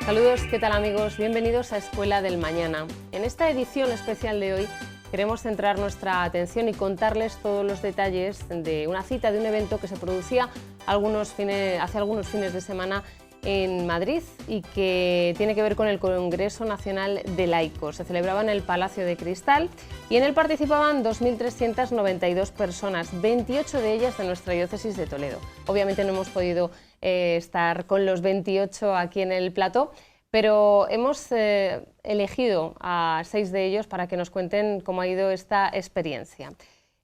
Saludos, ¿qué tal amigos? Bienvenidos a Escuela del Mañana. En esta edición especial de hoy queremos centrar nuestra atención y contarles todos los detalles de una cita, de un evento que se producía hace algunos fines de semana en Madrid y que tiene que ver con el Congreso Nacional de Laicos. Se celebraba en el Palacio de Cristal y en él participaban 2.392 personas, 28 de ellas de nuestra diócesis de Toledo. Obviamente no hemos podido estar con los 28 aquí en el plató, pero hemos elegido a 6 de ellos para que nos cuenten cómo ha ido esta experiencia.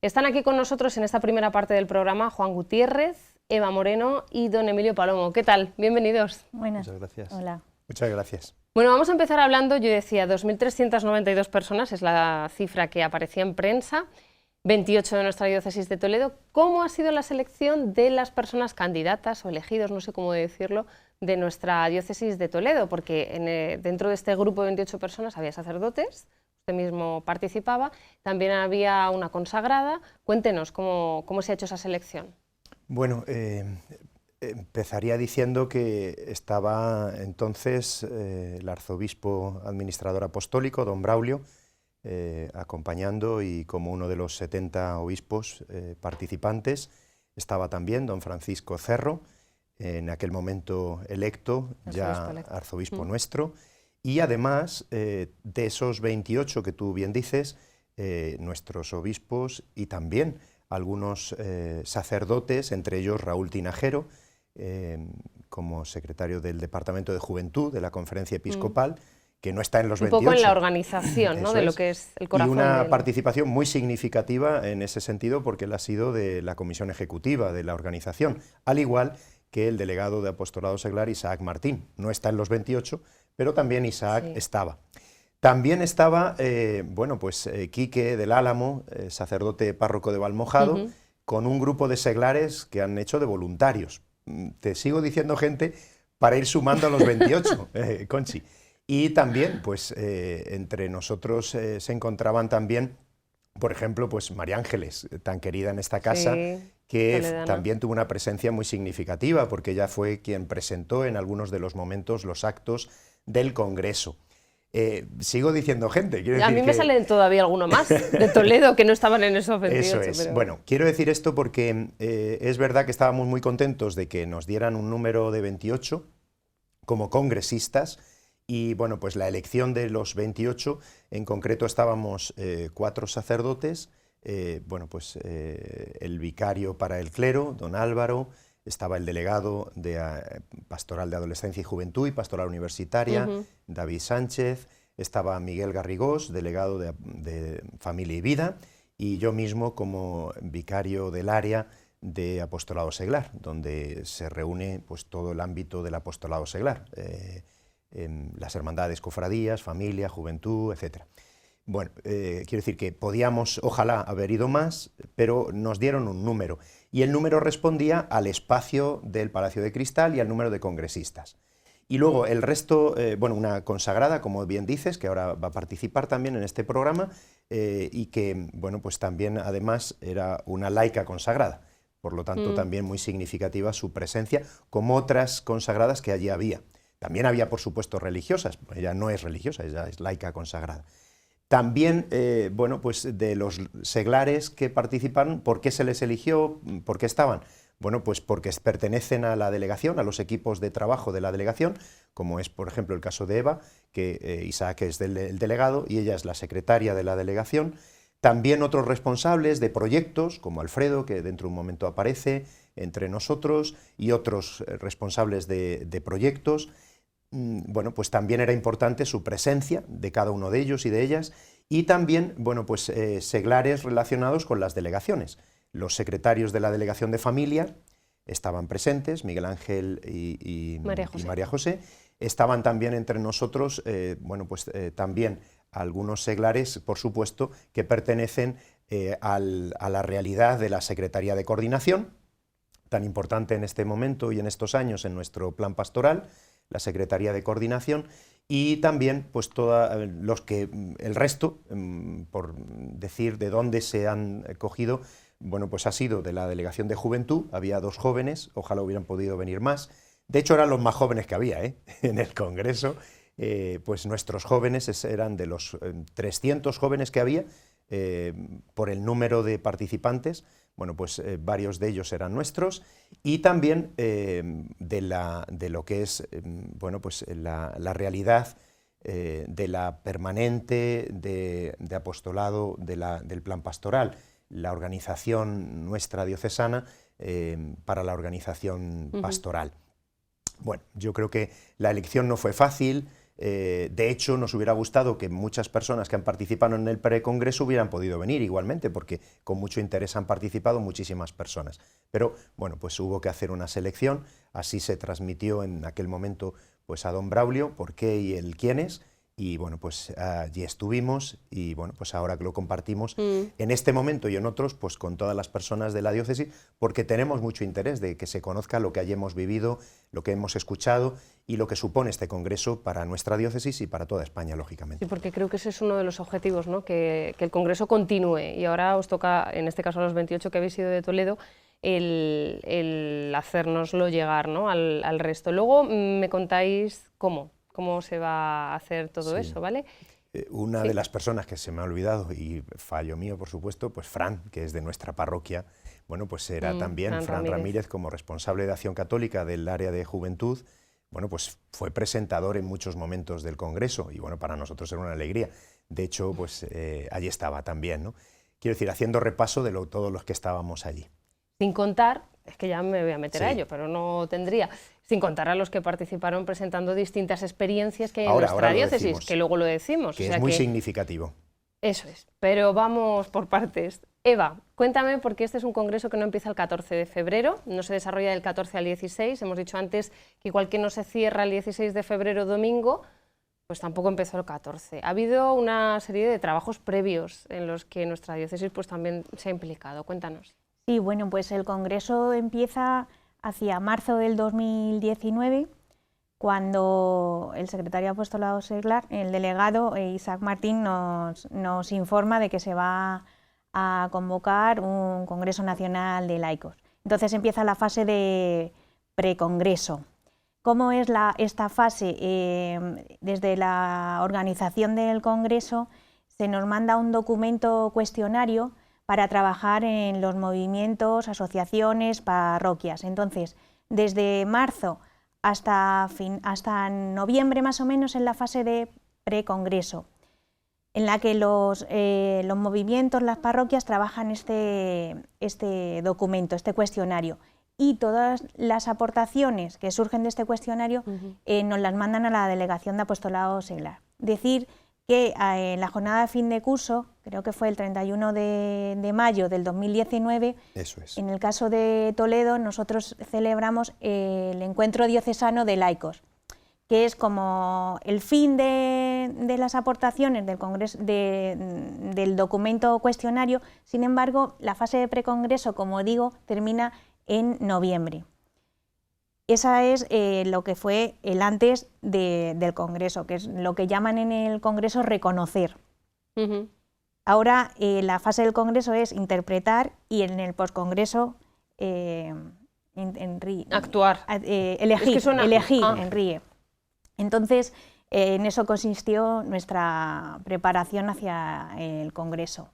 Están aquí con nosotros en esta primera parte del programa Juan Gutiérrez, Eva Moreno y don Emilio Palomo. ¿Qué tal? Bienvenidos. Buenas. Muchas gracias. Hola. Muchas gracias. Bueno, vamos a empezar hablando, yo decía, 2.392 personas es la cifra que aparecía en prensa, 28 de nuestra diócesis de Toledo. ¿Cómo ha sido la selección de las personas candidatas o elegidos, no sé cómo decirlo, de nuestra diócesis de Toledo? Porque dentro de este grupo de 28 personas había sacerdotes, usted mismo participaba, también había una consagrada. Cuéntenos cómo se ha hecho esa selección. Bueno, empezaría diciendo que estaba entonces el arzobispo administrador apostólico, don Braulio, acompañando, y como uno de los 70 obispos participantes estaba también don Francisco Cerro, en aquel momento electo, arzobispo nuestro, y además de esos 28 que tú bien dices, nuestros obispos y también algunos sacerdotes, entre ellos Raúl Tinajero, como secretario del Departamento de Juventud de la Conferencia Episcopal, que no está en los 28. Un poco en la organización, ¿no?, de lo que es el corazón. Y una participación muy significativa en ese sentido, porque él ha sido de la comisión ejecutiva de la organización, al igual que el delegado de Apostolado Seglar, Isaac Martín. No está en los 28, pero también Isaac estaba. También estaba, Quique del Álamo, sacerdote párroco de Valmojado, con un grupo de seglares que han hecho de voluntarios. Te sigo diciendo gente para ir sumando a los 28, Conchi. Y también, pues, entre nosotros se encontraban también, por ejemplo, pues María Ángeles, tan querida en esta casa, que toledana, también tuvo una presencia muy significativa, porque ella fue quien presentó en algunos de los momentos los actos del Congreso. Sigo diciendo gente. Quiero decir a mí me salen todavía alguno más de Toledo que no estaban en esos 28. Eso es. Pero... Bueno, quiero decir esto porque es verdad que estábamos muy contentos de que nos dieran un número de 28 como congresistas, y bueno, pues la elección de los 28, en concreto estábamos 4 sacerdotes, el vicario para el clero, don Álvaro, estaba el delegado de Pastoral de Adolescencia y Juventud y Pastoral Universitaria, David Sánchez, estaba Miguel Garrigós, delegado de Familia y Vida, y yo mismo como vicario del área de Apostolado Seglar, donde se reúne pues todo el ámbito del Apostolado Seglar, las hermandades, cofradías, familia, juventud, etc. Bueno, quiero decir que podíamos, ojalá, haber ido más, pero nos dieron un número, y el número respondía al espacio del Palacio de Cristal y al número de congresistas. Y luego el resto, una consagrada, como bien dices, que ahora va a participar también en este programa, y que, bueno, pues también además era una laica consagrada, por lo tanto también muy significativa su presencia, como otras consagradas que allí había. También había, por supuesto, religiosas, ella no es religiosa, ella es laica consagrada. También, de los seglares que participaron, ¿por qué se les eligió? ¿Por qué estaban? Bueno, pues porque pertenecen a la delegación, a los equipos de trabajo de la delegación, como es, por ejemplo, el caso de Eva, que Isaac es el delegado y ella es la secretaria de la delegación. También otros responsables de proyectos, como Alfredo, que dentro de un momento aparece entre nosotros, y otros responsables de proyectos. Bueno, pues también era importante su presencia de cada uno de ellos y de ellas, y también, seglares relacionados con las delegaciones. Los secretarios de la delegación de familia estaban presentes, Miguel Ángel y María José. Estaban también entre nosotros, también algunos seglares, por supuesto, que pertenecen a la realidad de la Secretaría de Coordinación, tan importante en este momento y en estos años en nuestro plan pastoral, la Secretaría de Coordinación, y también pues el resto, por decir de dónde se han cogido, bueno, pues ha sido de la Delegación de Juventud, había 2 jóvenes, ojalá hubieran podido venir más, De hecho, eran los más jóvenes que había, en el Congreso. Pues nuestros jóvenes eran de los 300 jóvenes que había, por el número de participantes, bueno, pues varios de ellos eran nuestros, y también de lo que es bueno, pues la realidad de la permanente de apostolado del plan pastoral, la organización nuestra diocesana para la organización pastoral. Bueno, yo creo que la elección no fue fácil. De hecho, nos hubiera gustado que muchas personas que han participado en el precongreso hubieran podido venir igualmente, porque con mucho interés han participado muchísimas personas. Pero bueno, pues hubo que hacer una selección, así se transmitió en aquel momento pues a don Braulio por qué y el quiénes, y bueno, pues allí estuvimos, y bueno, pues ahora que lo compartimos en este momento y en otros, pues con todas las personas de la diócesis, porque tenemos mucho interés de que se conozca lo que allí hemos vivido, lo que hemos escuchado y lo que supone este congreso para nuestra diócesis y para toda España, lógicamente. Sí, porque creo que ese es uno de los objetivos, ¿no? Que el congreso continúe, y ahora os toca, en este caso a los 28 que habéis ido de Toledo, el hacérnoslo llegar, ¿no? al resto. Luego me contáis cómo se va a hacer todo eso, ¿vale? Una de las personas que se me ha olvidado, y fallo mío, por supuesto, pues Fran, que es de nuestra parroquia, bueno, pues era también Fran Ramírez, como responsable de Acción Católica del área de juventud, bueno, pues fue presentador en muchos momentos del Congreso, y bueno, para nosotros era una alegría. De hecho, pues allí estaba también, ¿no? Quiero decir, haciendo repaso de todos los que estábamos allí. Sin contar, es que ya me voy a meter a ello, pero no tendría, sin contar a los que participaron presentando distintas experiencias que hay en nuestra diócesis, que luego lo decimos. Que es muy significativo. Eso es, pero vamos por partes. Eva, cuéntame, porque este es un congreso que no empieza el 14 de febrero, no se desarrolla del 14 al 16, hemos dicho antes que igual que no se cierra el 16 de febrero domingo, pues tampoco empezó el 14. Ha habido una serie de trabajos previos en los que nuestra diócesis pues también se ha implicado, cuéntanos. Sí, bueno, pues el congreso empieza hacia marzo del 2019, cuando el secretario de Apostolado Seglar, el delegado Isaac Martín, nos informa de que se va a convocar un Congreso Nacional de Laicos. Entonces empieza la fase de precongreso. ¿Cómo es esta fase? Desde la organización del congreso se nos manda un documento cuestionario para trabajar en los movimientos, asociaciones, parroquias. Entonces, desde marzo hasta noviembre más o menos en la fase de precongreso, en la que los movimientos, las parroquias trabajan este documento, este cuestionario, y todas las aportaciones que surgen de este cuestionario nos las mandan a la Delegación de Apostolado Seglar. Decir que en la jornada de fin de curso, creo que fue el 31 de mayo del 2019, eso es. En el caso de Toledo nosotros celebramos el Encuentro Diocesano de Laicos, que es como el fin de las aportaciones del congreso, del documento cuestionario. Sin embargo, la fase de precongreso, como digo, termina en noviembre. Esa es lo que fue el antes del Congreso, que es lo que llaman en el Congreso reconocer. Ahora la fase del Congreso es interpretar, y en el postcongreso actuar. Elegir, es que elegir en RIE. Entonces, en eso consistió nuestra preparación hacia el Congreso.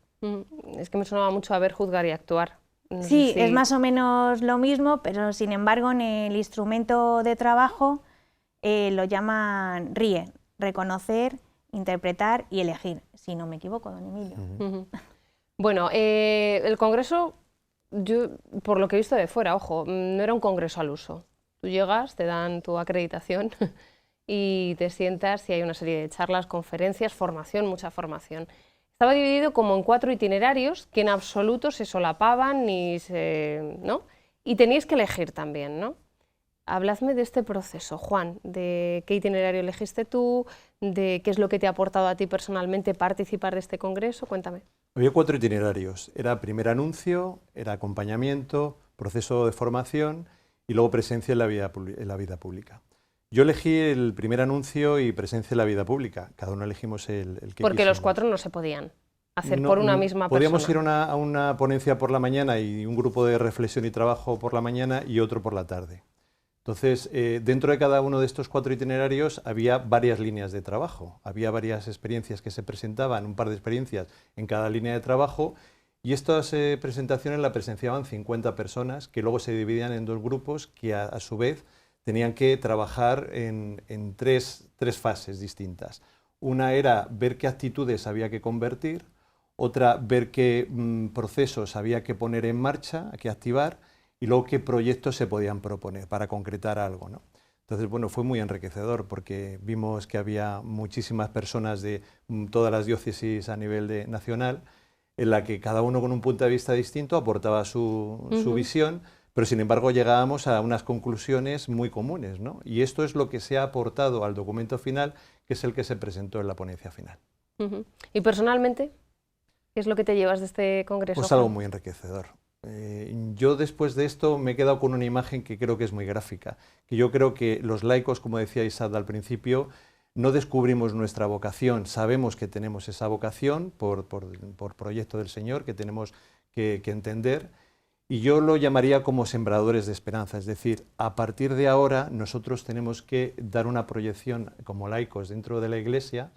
Es que me sonaba mucho a ver, juzgar y actuar. No sí, sé si... es más o menos lo mismo, pero sin embargo en el instrumento de trabajo lo llaman RIE, reconocer, interpretar y elegir, si no me equivoco, don Emilio. Bueno, el congreso, yo por lo que he visto de fuera, ojo, no era un congreso al uso. Tú llegas, te dan tu acreditación y te sientas y hay una serie de charlas, conferencias, formación, mucha formación. Estaba dividido como en 4 itinerarios que en absoluto se solapaban ¿no? Y teníais que elegir también, ¿no? Habladme de este proceso, Juan, de qué itinerario elegiste tú, de qué es lo que te ha aportado a ti personalmente participar de este congreso, cuéntame. Había 4 itinerarios, era primer anuncio, era acompañamiento, proceso de formación y luego presencia en la vida pública. Yo elegí el primer anuncio y presencia en la vida pública, cada uno elegimos el que Porque quisimos. los 4 no se podían hacer por una misma persona. Podíamos ir a una ponencia por la mañana y un grupo de reflexión y trabajo por la mañana y otro por la tarde. Entonces, dentro de cada uno de estos 4 itinerarios había varias líneas de trabajo, había varias experiencias que se presentaban, un par de experiencias en cada línea de trabajo, y estas presentaciones las presenciaban 50 personas que luego se dividían en 2 grupos que a su vez tenían que trabajar en tres fases distintas. Una era ver qué actitudes había que convertir, otra ver qué procesos había que poner en marcha, que activar, y luego qué proyectos se podían proponer para concretar algo, ¿no? Entonces, bueno, fue muy enriquecedor porque vimos que había muchísimas personas de todas las diócesis a nivel nacional, en la que cada uno con un punto de vista distinto aportaba su visión, pero sin embargo llegábamos a unas conclusiones muy comunes, ¿no? Y esto es lo que se ha aportado al documento final, que es el que se presentó en la ponencia final. ¿Y personalmente? ¿Qué es lo que te llevas de este congreso? Pues algo muy enriquecedor. Yo después de esto me he quedado con una imagen que creo que es muy gráfica, que yo creo que los laicos, como decía Isad al principio, no descubrimos nuestra vocación, sabemos que tenemos esa vocación por proyecto del Señor, que tenemos que entender, y yo lo llamaría como sembradores de esperanza, es decir, a partir de ahora nosotros tenemos que dar una proyección como laicos dentro de la Iglesia,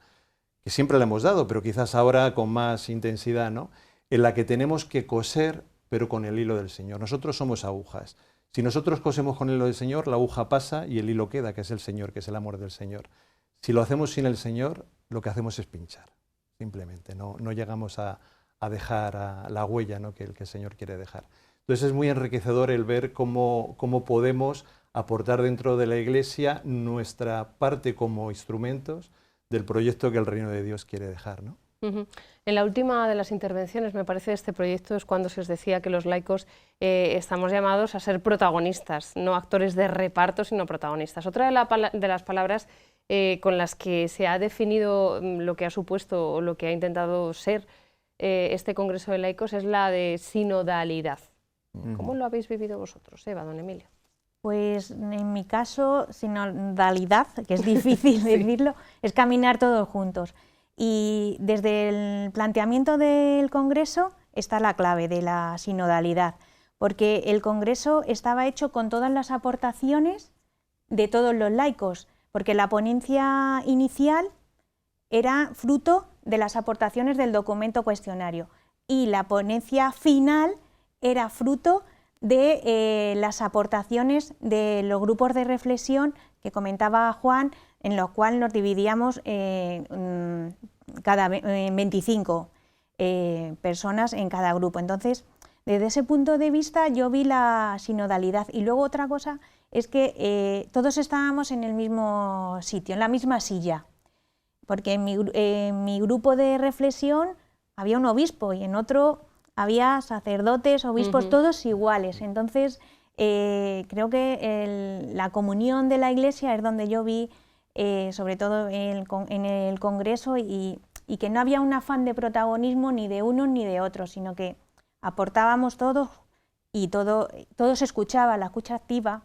que siempre la hemos dado, pero quizás ahora con más intensidad, ¿no?, en la que tenemos que coser pero con el hilo del Señor. Nosotros somos agujas. Si nosotros cosemos con el hilo del Señor, la aguja pasa y el hilo queda, que es el Señor, que es el amor del Señor. Si lo hacemos sin el Señor, lo que hacemos es pinchar, simplemente. No llegamos a dejar la huella, ¿no?, que el Señor quiere dejar. Entonces es muy enriquecedor el ver cómo podemos aportar dentro de la Iglesia nuestra parte como instrumentos del proyecto que el Reino de Dios quiere dejar, ¿no? En la última de las intervenciones, me parece, de este proyecto es cuando se os decía que los laicos estamos llamados a ser protagonistas, no actores de reparto, sino protagonistas. Otra de las palabras con las que se ha definido lo que ha supuesto o lo que ha intentado ser este Congreso de Laicos es la de sinodalidad. ¿Cómo lo habéis vivido vosotros, Eva, don Emilio? Pues en mi caso, sinodalidad, que es difícil decirlo, es caminar todos juntos. Y desde el planteamiento del Congreso está la clave de la sinodalidad, porque el Congreso estaba hecho con todas las aportaciones de todos los laicos, porque la ponencia inicial era fruto de las aportaciones del documento cuestionario y la ponencia final era fruto de las aportaciones de los grupos de reflexión que comentaba Juan, en lo cual nos dividíamos en 25 personas en cada grupo. Entonces, desde ese punto de vista yo vi la sinodalidad. Y luego otra cosa es que todos estábamos en el mismo sitio, en la misma silla, porque en mi grupo de reflexión había un obispo y en otro había sacerdotes, obispos, todos iguales. Entonces, creo que la comunión de la Iglesia es donde yo vi, sobre todo en el Congreso, y que no había un afán de protagonismo ni de unos ni de otros, sino que aportábamos todos y todo se escuchaba, la escucha activa,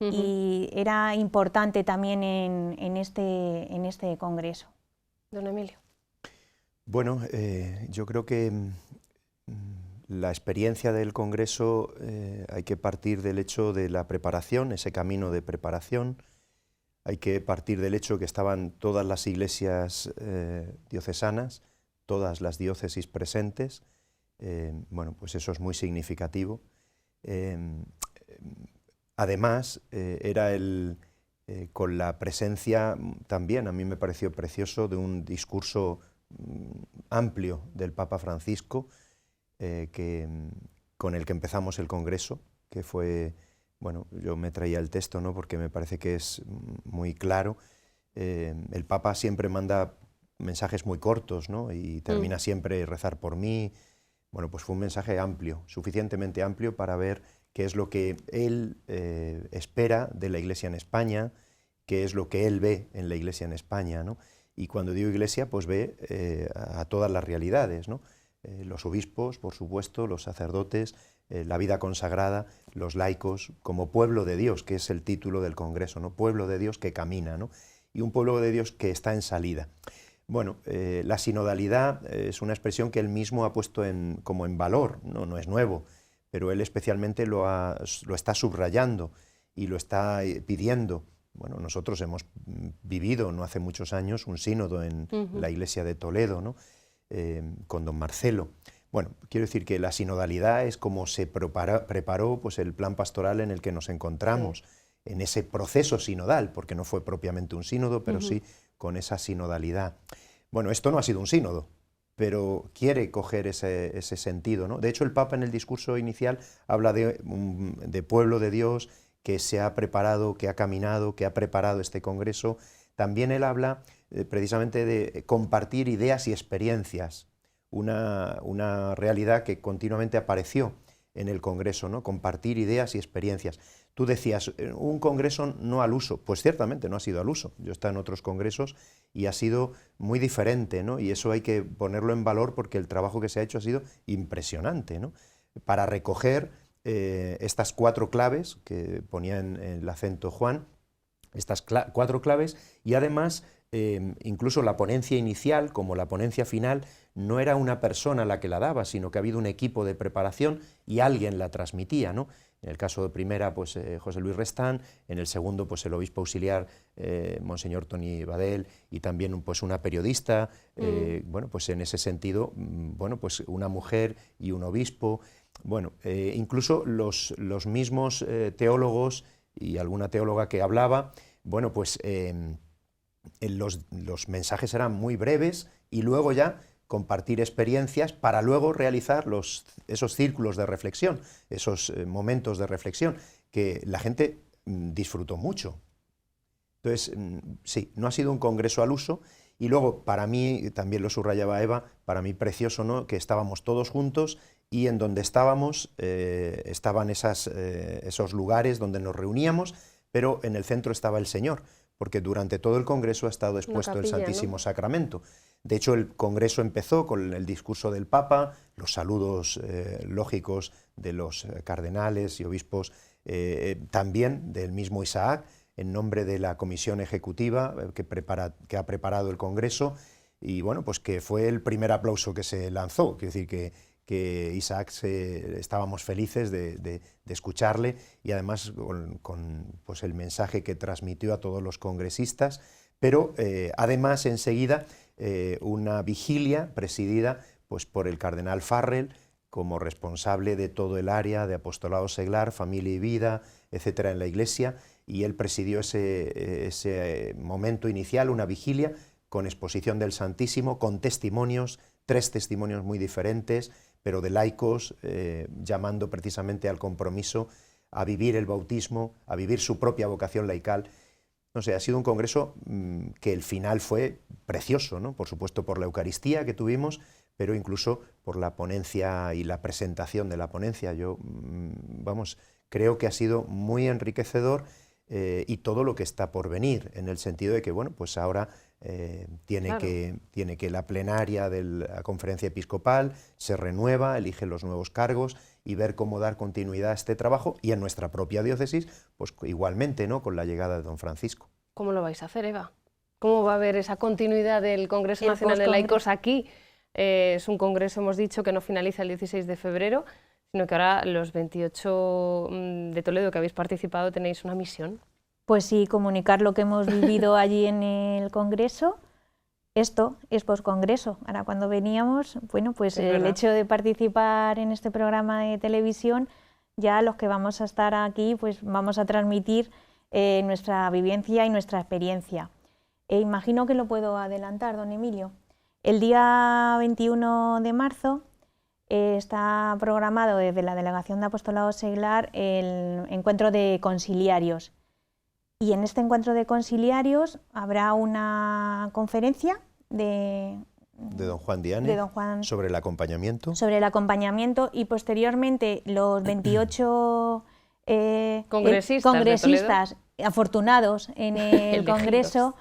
y era importante también en este Congreso. Don Emilio. Bueno, yo creo que la experiencia del Congreso hay que partir del hecho de la preparación, ese camino de preparación. Hay que partir del hecho que estaban todas las iglesias diocesanas, todas las diócesis presentes. Bueno, pues eso es muy significativo. Además, era con la presencia también, a mí me pareció precioso, de un discurso amplio del Papa Francisco, con el que empezamos el Congreso, que fue... Bueno, yo me traía el texto, ¿no?, porque me parece que es muy claro. El Papa siempre manda mensajes muy cortos, ¿no?, y termina siempre rezar por mí. Bueno, pues fue un mensaje amplio, suficientemente amplio para ver qué es lo que él espera de la Iglesia en España, qué es lo que él ve en la Iglesia en España, ¿no? Y cuando digo Iglesia, pues ve a todas las realidades, ¿no? Los obispos, por supuesto, los sacerdotes, la vida consagrada, los laicos, como pueblo de Dios, que es el título del Congreso, ¿no? Pueblo de Dios que camina, ¿no? Y un pueblo de Dios que está en salida. Bueno, la sinodalidad es una expresión que él mismo ha puesto como en valor, no es nuevo, pero él especialmente lo está subrayando, y lo está pidiendo. Bueno, nosotros hemos vivido no hace muchos años un sínodo en la iglesia de Toledo, ¿no? Con don Marcelo. Bueno, quiero decir que la sinodalidad es como se preparó pues, el plan pastoral en el que nos encontramos, en ese proceso sinodal, porque no fue propiamente un sínodo, pero sí con esa sinodalidad. Bueno, esto no ha sido un sínodo, pero quiere coger ese sentido, ¿no? De hecho, el Papa en el discurso inicial habla de pueblo de Dios que se ha preparado, que ha caminado, que ha preparado este congreso. También él habla precisamente de compartir ideas y experiencias, una realidad que continuamente apareció en el congreso, ¿no? Compartir ideas y experiencias. Tú decías, un congreso no al uso, pues ciertamente no ha sido al uso. Yo he estado en otros congresos y ha sido muy diferente, ¿no? Y eso hay que ponerlo en valor porque el trabajo que se ha hecho ha sido impresionante, ¿no? Para recoger estas 4 claves que ponía en el acento Juan, estas 4 claves, y además incluso la ponencia inicial como la ponencia final no era una persona la que la daba, sino que ha habido un equipo de preparación y alguien la transmitía, ¿no? En el caso de primera, pues José Luis Restán, en el segundo, pues el obispo auxiliar, Monseñor Tony Badel, y también pues una periodista, bueno, pues en ese sentido, bueno, pues una mujer y un obispo, bueno, incluso los mismos teólogos y alguna teóloga que hablaba, bueno, pues los mensajes eran muy breves y luego ya compartir experiencias para luego realizar esos círculos de reflexión, esos momentos de reflexión que la gente disfrutó mucho. Entonces, sí, no ha sido un congreso al uso. Y luego, para mí, también lo subrayaba Eva, para mí precioso, ¿no?, que estábamos todos juntos y en donde estábamos estaban esos lugares donde nos reuníamos, pero en el centro estaba el Señor, porque durante todo el congreso ha estado expuesto el Santísimo Sacramento. De hecho, el congreso empezó con el discurso del Papa, los saludos lógicos de los cardenales y obispos, también del mismo Isaac, en nombre de la comisión ejecutiva que ha preparado el congreso, y bueno, pues que fue el primer aplauso que se lanzó. Quiero decir que Isaac estábamos felices de escucharle, y además con pues el mensaje que transmitió a todos los congresistas, pero además enseguida una vigilia presidida pues por el cardenal Farrell como responsable de todo el área de apostolado seglar, familia y vida, etcétera, en la Iglesia, y él presidió ese momento inicial, una vigilia con exposición del Santísimo, con testimonios, 3 testimonios muy diferentes, pero de laicos, llamando precisamente al compromiso, a vivir el bautismo, a vivir su propia vocación laical. No sé, ha sido un congreso que el final fue precioso, ¿no? Por supuesto por la Eucaristía que tuvimos, pero incluso por la ponencia y la presentación de la ponencia. Yo, vamos, creo que ha sido muy enriquecedor y todo lo que está por venir, en el sentido de que, bueno, pues ahora tiene que la plenaria de la conferencia episcopal se renueva, elige los nuevos cargos y ver cómo dar continuidad a este trabajo, y en nuestra propia diócesis, pues igualmente, ¿no?, con la llegada de don Francisco. ¿Cómo lo vais a hacer, Eva? ¿Cómo va a haber esa continuidad del Congreso Nacional de Laicos aquí? Es un congreso, hemos dicho, que no finaliza el 16 de febrero, sino que ahora los 28 de Toledo que habéis participado tenéis una misión. Pues sí, comunicar lo que hemos vivido allí en el Congreso. Esto es poscongreso. Ahora cuando veníamos, bueno, pues el hecho de participar en este programa de televisión, ya los que vamos a estar aquí, pues vamos a transmitir nuestra vivencia y nuestra experiencia. Imagino que lo puedo adelantar, don Emilio. El día 21 de marzo está programado desde la Delegación de Apostolado Seglar el encuentro de conciliarios. Y en este encuentro de conciliarios habrá una conferencia de don Juan Diane sobre el acompañamiento. Sobre el acompañamiento, y posteriormente los 28 congresistas afortunados en el Congreso,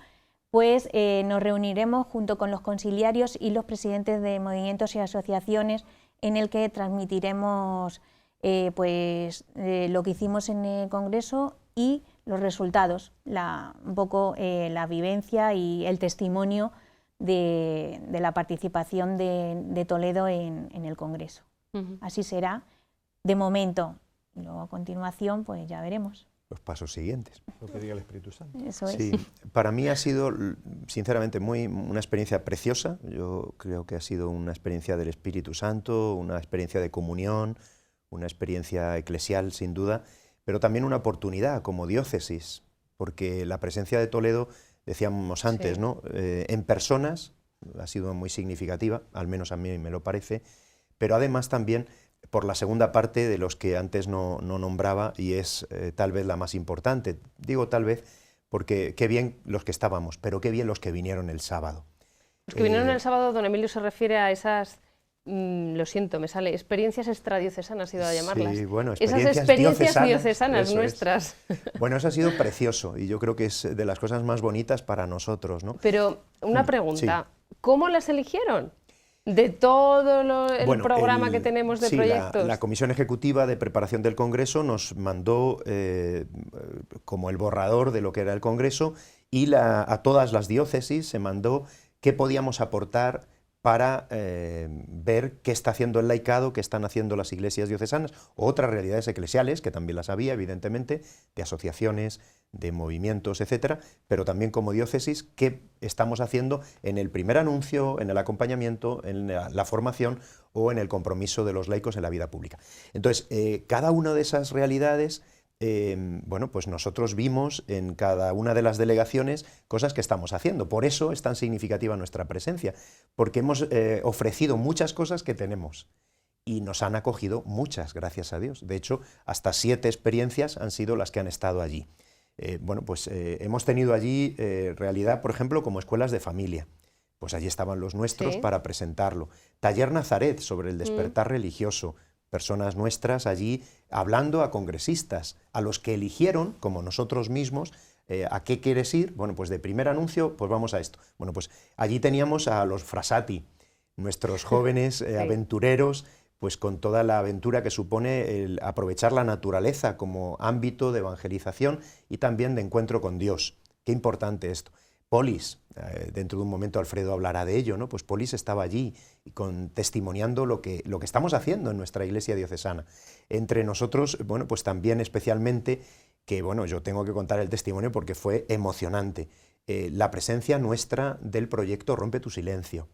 pues nos reuniremos junto con los conciliarios y los presidentes de movimientos y asociaciones, en el que transmitiremos pues, lo que hicimos en el Congreso y los resultados, un poco la vivencia y el testimonio de la participación de Toledo en el Congreso. Así será de momento, y luego a continuación pues ya veremos. los pasos siguientes. Lo que diga el Espíritu Santo. Eso es. Sí, para mí ha sido, sinceramente, una experiencia preciosa. Yo creo que ha sido una experiencia del Espíritu Santo, una experiencia de comunión, una experiencia eclesial, sin duda, pero también una oportunidad como diócesis, porque la presencia de Toledo, decíamos antes, Sí. ¿no? En personas ha sido muy significativa, al menos a mí me lo parece, pero además también por la segunda parte de los que antes no nombraba, y es tal vez la más importante. Digo tal vez porque qué bien los que estábamos, pero qué bien los que vinieron el sábado. Los que vinieron el sábado, don Emilio se refiere a esas, lo siento, me sale, experiencias extradiocesanas, he ido a llamarlas. Sí, bueno, Esas experiencias diocesanas eso nuestras. Bueno, eso ha sido precioso y yo creo que es de las cosas más bonitas para nosotros, ¿no? Pero una pregunta, Sí. ¿cómo las eligieron? De todo el Bueno, programa que tenemos de sí, proyectos. la Comisión Ejecutiva de Preparación del Congreso nos mandó como el borrador de lo que era el Congreso, y a todas las diócesis se mandó qué podíamos aportar para ver qué está haciendo el laicado, qué están haciendo las iglesias diocesanas, o otras realidades eclesiales, que también las había, evidentemente, de asociaciones, de movimientos, etcétera, pero también como diócesis, qué estamos haciendo en el primer anuncio, en el acompañamiento, en la formación o en el compromiso de los laicos en la vida pública. Entonces, cada una de esas realidades, bueno, pues nosotros vimos en cada una de las delegaciones cosas que estamos haciendo. Por eso es tan significativa nuestra presencia, porque hemos ofrecido muchas cosas que tenemos. Y nos han acogido muchas, gracias a Dios. De hecho, hasta 7 experiencias han sido las que han estado allí. Bueno, pues hemos tenido allí realidad, por ejemplo, como escuelas de familia. Pues allí estaban los nuestros, Sí. para presentarlo. Taller Nazaret sobre el despertar religioso. Personas nuestras allí hablando a congresistas, a los que eligieron, como nosotros mismos, ¿a qué quieres ir? Bueno, pues de primer anuncio, pues vamos a esto. Bueno, pues allí teníamos a los frasati, nuestros jóvenes Sí. aventureros, pues con toda la aventura que supone el aprovechar la naturaleza como ámbito de evangelización y también de encuentro con Dios. Qué importante esto. Polis, dentro de un momento Alfredo hablará de ello, ¿no? Pues Polis estaba allí testimoniando lo que estamos haciendo en nuestra iglesia diocesana. Entre nosotros, bueno, pues también especialmente, que bueno, yo tengo que contar el testimonio porque fue emocionante, la presencia nuestra del proyecto Rompe tu Silencio.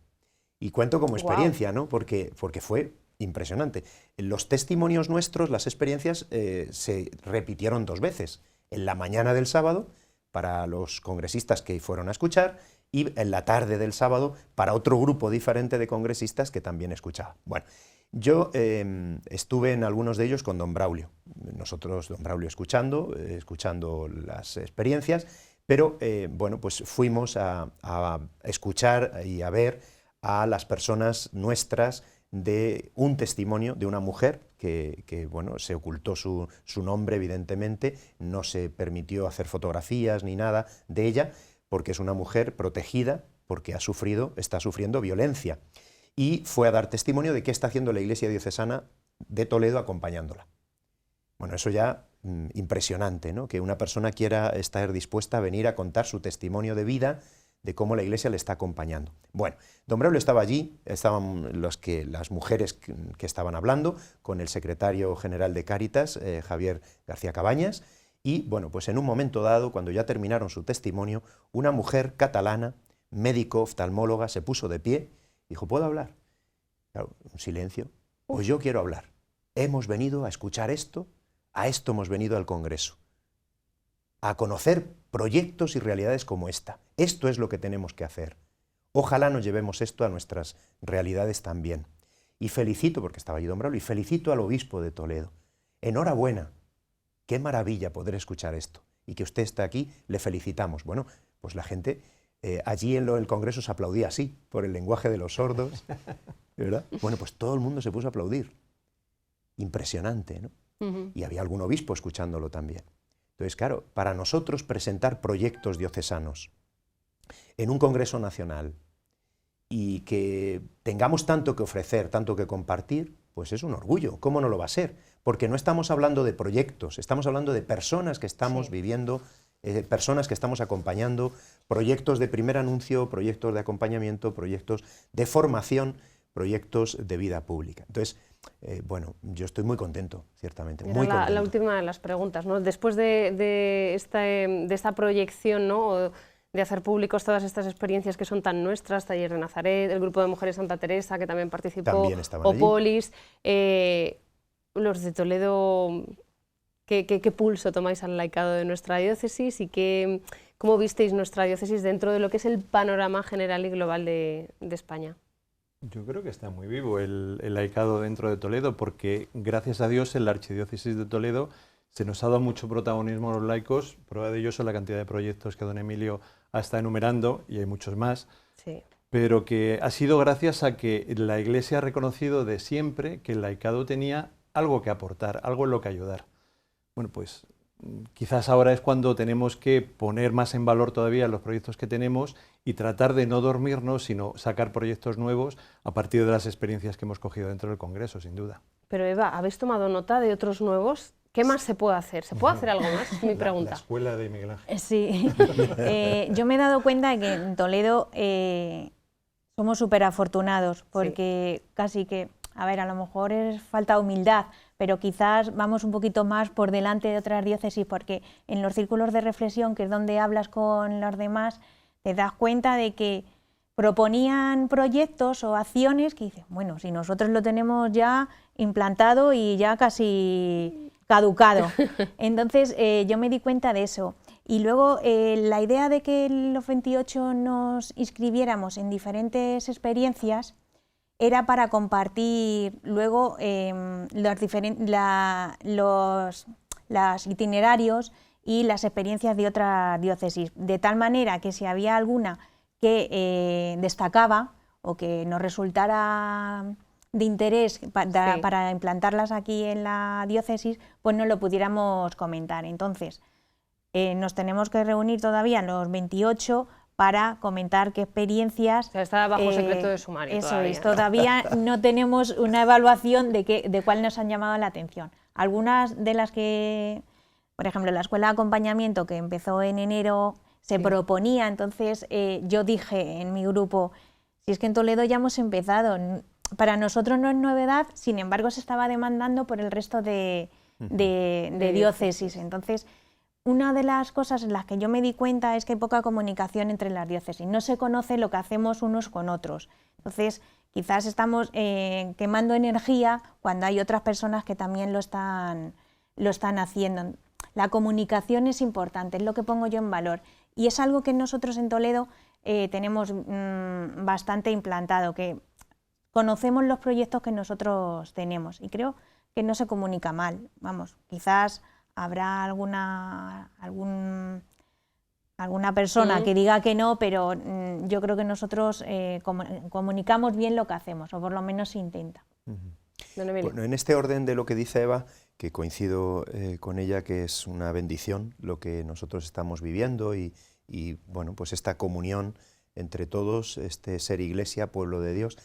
Y cuento como experiencia, ¿no? Porque fue impresionante. Los testimonios nuestros, las experiencias, se repitieron 2 veces. En la mañana del sábado, para los congresistas que fueron a escuchar, y en la tarde del sábado para otro grupo diferente de congresistas que también escuchaba. Bueno, yo estuve en algunos de ellos con don Braulio. Nosotros, don Braulio, escuchando las experiencias, pero bueno, pues fuimos a escuchar y a ver a las personas nuestras, de un testimonio de una mujer que bueno, se ocultó su nombre, evidentemente, no se permitió hacer fotografías ni nada de ella, porque es una mujer protegida, porque está sufriendo violencia, y fue a dar testimonio de qué está haciendo la Iglesia Diocesana de Toledo acompañándola. Bueno, eso ya impresionante, ¿no? Que una persona quiera estar dispuesta a venir a contar su testimonio de vida, de cómo la Iglesia le está acompañando. Bueno, don Braulio estaba allí, estaban las mujeres que estaban hablando, con el secretario general de Cáritas, Javier García Cabañas, y bueno, pues en un momento dado, cuando ya terminaron su testimonio, una mujer catalana, médico, oftalmóloga, se puso de pie, dijo, ¿puedo hablar? Claro, un silencio. Pues yo quiero hablar. Hemos venido a escuchar esto, a esto hemos venido al Congreso, a conocer proyectos y realidades como esta. Esto es lo que tenemos que hacer. Ojalá nos llevemos esto a nuestras realidades también. Y felicito, porque estaba allí don Braulio, y felicito al obispo de Toledo. Enhorabuena. Qué maravilla poder escuchar esto. Y que usted está aquí, le felicitamos. Bueno, pues la gente allí en el Congreso se aplaudía así, por el lenguaje de los sordos, ¿verdad? Bueno, pues todo el mundo se puso a aplaudir. Impresionante, ¿no? Y había algún obispo escuchándolo también. Entonces, claro, para nosotros presentar proyectos diocesanos en un Congreso Nacional y que tengamos tanto que ofrecer, tanto que compartir, pues es un orgullo. ¿Cómo no lo va a ser? Porque no estamos hablando de proyectos, estamos hablando de personas que estamos viviendo, personas que estamos acompañando, proyectos de primer anuncio, proyectos de acompañamiento, proyectos de formación, proyectos de vida pública. Entonces, bueno, yo estoy muy contento, ciertamente, Era muy contento. la última de las preguntas, ¿no? Después de esta proyección, ¿no?, de hacer públicos todas estas experiencias que son tan nuestras, Taller de Nazaret, el grupo de mujeres Santa Teresa, que también participó, También estaban allí. Opolis, los de Toledo, ¿qué pulso tomáis al laicado de nuestra diócesis y cómo visteis nuestra diócesis dentro de lo que es el panorama general y global de España? Yo creo que está muy vivo el laicado dentro de Toledo, porque gracias a Dios en la Archidiócesis de Toledo se nos ha dado mucho protagonismo a los laicos. Prueba de ello son la cantidad de proyectos que don Emilio ha estado enumerando, y hay muchos más, Sí. pero que ha sido gracias a que la Iglesia ha reconocido de siempre que el laicado tenía algo que aportar, algo en lo que ayudar. Bueno, pues quizás ahora es cuando tenemos que poner más en valor todavía los proyectos que tenemos y tratar de no dormirnos, sino sacar proyectos nuevos a partir de las experiencias que hemos cogido dentro del Congreso, sin duda. Pero Eva, ¿habéis tomado nota de otros nuevos? ¿Qué más se puede hacer? ¿Se puede hacer algo más? Es mi pregunta. La escuela de Miguel Ángel. Sí, yo me he dado cuenta de que en Toledo somos súper afortunados, porque casi que, a ver, a lo mejor es falta de humildad, pero quizás vamos un poquito más por delante de otras diócesis, porque en los círculos de reflexión, que es donde hablas con los demás, te das cuenta de que proponían proyectos o acciones que dices, bueno, si nosotros lo tenemos ya implantado y ya casi caducado. Entonces yo me di cuenta de eso. Y luego la idea de que los 28 nos inscribiéramos en diferentes experiencias era para compartir luego los itinerarios y las experiencias de otras diócesis, de tal manera que si había alguna que destacaba o que nos resultara de interés para implantarlas aquí en la diócesis, pues no lo pudiéramos comentar. Entonces, nos tenemos que reunir todavía los 28 para comentar qué experiencias... O sea, está bajo secreto de sumario. Eso todavía. es, todavía no tenemos una evaluación de cuál nos han llamado la atención. Algunas de las que, por ejemplo, la escuela de acompañamiento que empezó en enero se proponía, entonces yo dije en mi grupo, si es que en Toledo ya hemos empezado, para nosotros no es novedad, sin embargo se estaba demandando por el resto de diócesis. Entonces, una de las cosas en las que yo me di cuenta es que hay poca comunicación entre las diócesis, no se conoce lo que hacemos unos con otros. Entonces, quizás estamos quemando energía cuando hay otras personas que también lo están haciendo. La comunicación es importante, es lo que pongo yo en valor. Y es algo que nosotros en Toledo tenemos bastante implantado, que conocemos los proyectos que nosotros tenemos y creo que no se comunica mal. Vamos, quizás habrá alguna persona que diga que no, pero yo creo que nosotros comunicamos bien lo que hacemos, o por lo menos se intenta. Bueno, en este orden de lo que dice Eva, que coincido con ella, que es una bendición lo que nosotros estamos viviendo y bueno, pues esta comunión entre todos, este ser iglesia, pueblo de Dios.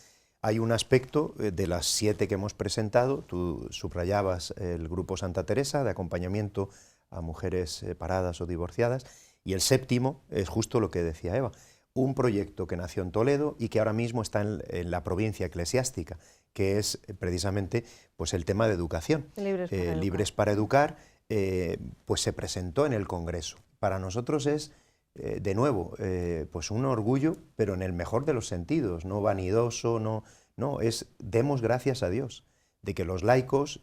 Hay un aspecto de las 7 que hemos presentado, tú subrayabas el grupo Santa Teresa de acompañamiento a mujeres separadas o divorciadas, y el 7º es justo lo que decía Eva, un proyecto que nació en Toledo y que ahora mismo está en la provincia eclesiástica, que es precisamente pues el tema de educación. Libres para Educar, pues se presentó en el Congreso. Para nosotros es, de nuevo, pues un orgullo, pero en el mejor de los sentidos, no vanidoso, no, es demos gracias a Dios de que los laicos,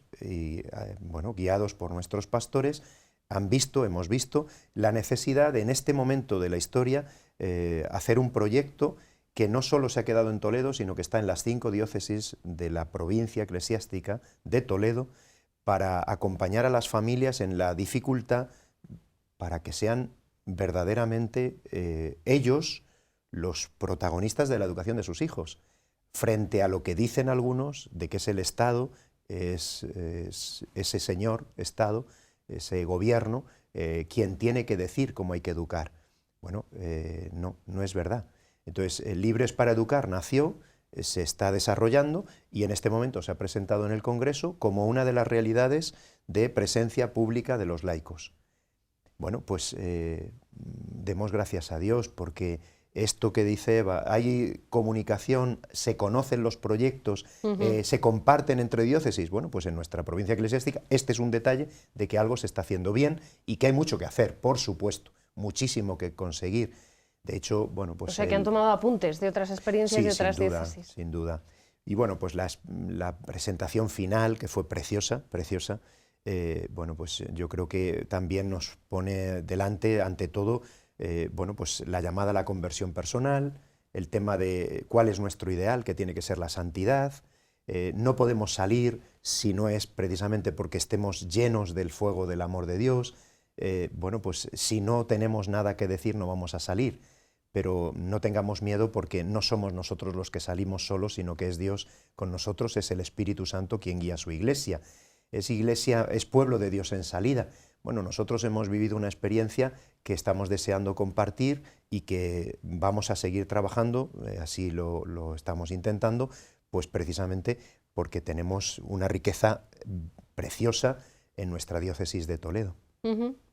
bueno, guiados por nuestros pastores, hemos visto la necesidad de, en este momento de la historia, hacer un proyecto que no solo se ha quedado en Toledo, sino que está en las 5 diócesis de la provincia eclesiástica de Toledo, para acompañar a las familias en la dificultad, para que sean verdaderamente ellos los protagonistas de la educación de sus hijos, frente a lo que dicen algunos de que es el Estado, es ese señor Estado, ese gobierno, quien tiene que decir cómo hay que educar. Bueno, no es verdad. Entonces, Libres para Educar nació, se está desarrollando y en este momento se ha presentado en el Congreso como una de las realidades de presencia pública de los laicos. Bueno, pues demos gracias a Dios porque esto que dice Eva, hay comunicación, se conocen los proyectos, se comparten entre diócesis. Bueno, pues en nuestra provincia eclesiástica este es un detalle de que algo se está haciendo bien y que hay mucho que hacer, por supuesto, muchísimo que conseguir. De hecho, bueno, pues... O sea, que han tomado apuntes de otras experiencias de otras diócesis. Sin duda. Y bueno, pues la presentación final, que fue preciosa, bueno, pues yo creo que también nos pone delante, ante todo, bueno, pues la llamada a la conversión personal, el tema de cuál es nuestro ideal, que tiene que ser la santidad. No podemos salir si no es precisamente porque estemos llenos del fuego del amor de Dios. Bueno, pues si no tenemos nada que decir no vamos a salir, pero no tengamos miedo porque no somos nosotros los que salimos solos, sino que es Dios con nosotros, es el Espíritu Santo quien guía su iglesia. Es pueblo de Dios en salida. Bueno, nosotros hemos vivido una experiencia que estamos deseando compartir y que vamos a seguir trabajando, así lo estamos intentando, pues precisamente porque tenemos una riqueza preciosa en nuestra diócesis de Toledo.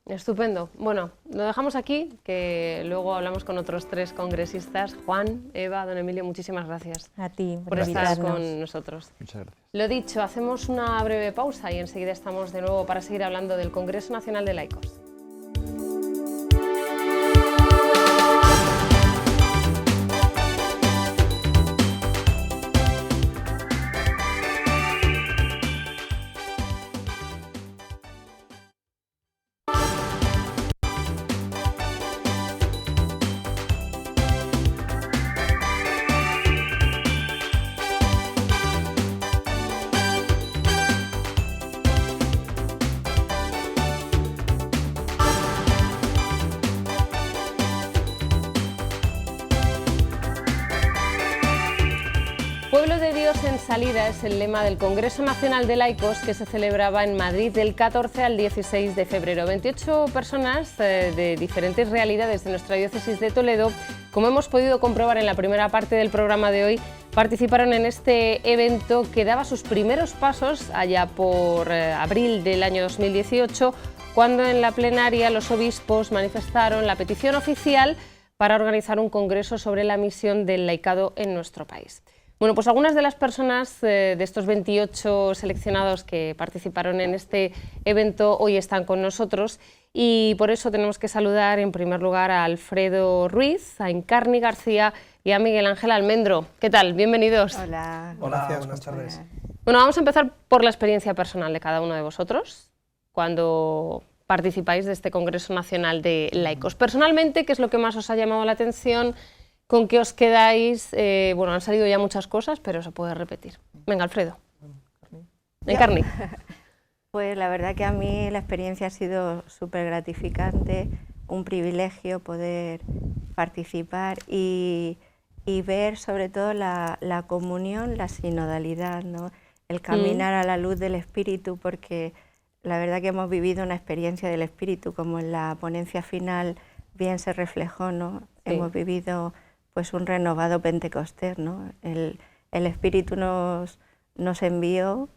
Estupendo. Bueno, lo dejamos aquí, que luego hablamos con otros 3 congresistas. Juan, Eva, don Emilio, muchísimas gracias a ti por estar con nosotros. Muchas gracias. Lo dicho, hacemos una breve pausa y enseguida estamos de nuevo para seguir hablando del Congreso Nacional de Laicos. Pueblo de Dios en salida es el lema del Congreso Nacional de Laicos que se celebraba en Madrid del 14 al 16 de febrero. 28 personas de diferentes realidades de nuestra diócesis de Toledo, como hemos podido comprobar en la primera parte del programa de hoy, participaron en este evento que daba sus primeros pasos allá por abril del año 2018, cuando en la plenaria los obispos manifestaron la petición oficial para organizar un congreso sobre la misión del laicado en nuestro país. Bueno, pues algunas de las personas de estos 28 seleccionados que participaron en este evento hoy están con nosotros y por eso tenemos que saludar en primer lugar a Alfredo Ruiz, a Encarni García y a Miguel Ángel Almendro. ¿Qué tal? Bienvenidos. Hola. Hola, buenas tardes. Bueno, vamos a empezar por la experiencia personal de cada uno de vosotros cuando participáis de este Congreso Nacional de Laicos. Personalmente, ¿qué es lo que más os ha llamado la atención? ¿Con qué os quedáis? Bueno, han salido ya muchas cosas, pero se puede repetir. Venga, Alfredo. Encarni. Pues la verdad que a mí la experiencia ha sido súper gratificante, un privilegio poder participar y ver sobre todo la comunión, la sinodalidad, ¿no? El caminar a la luz del Espíritu, porque la verdad que hemos vivido una experiencia del Espíritu, como en la ponencia final bien se reflejó, ¿no? Sí. Hemos vivido pues un renovado Pentecostés, ¿no? El Espíritu nos envió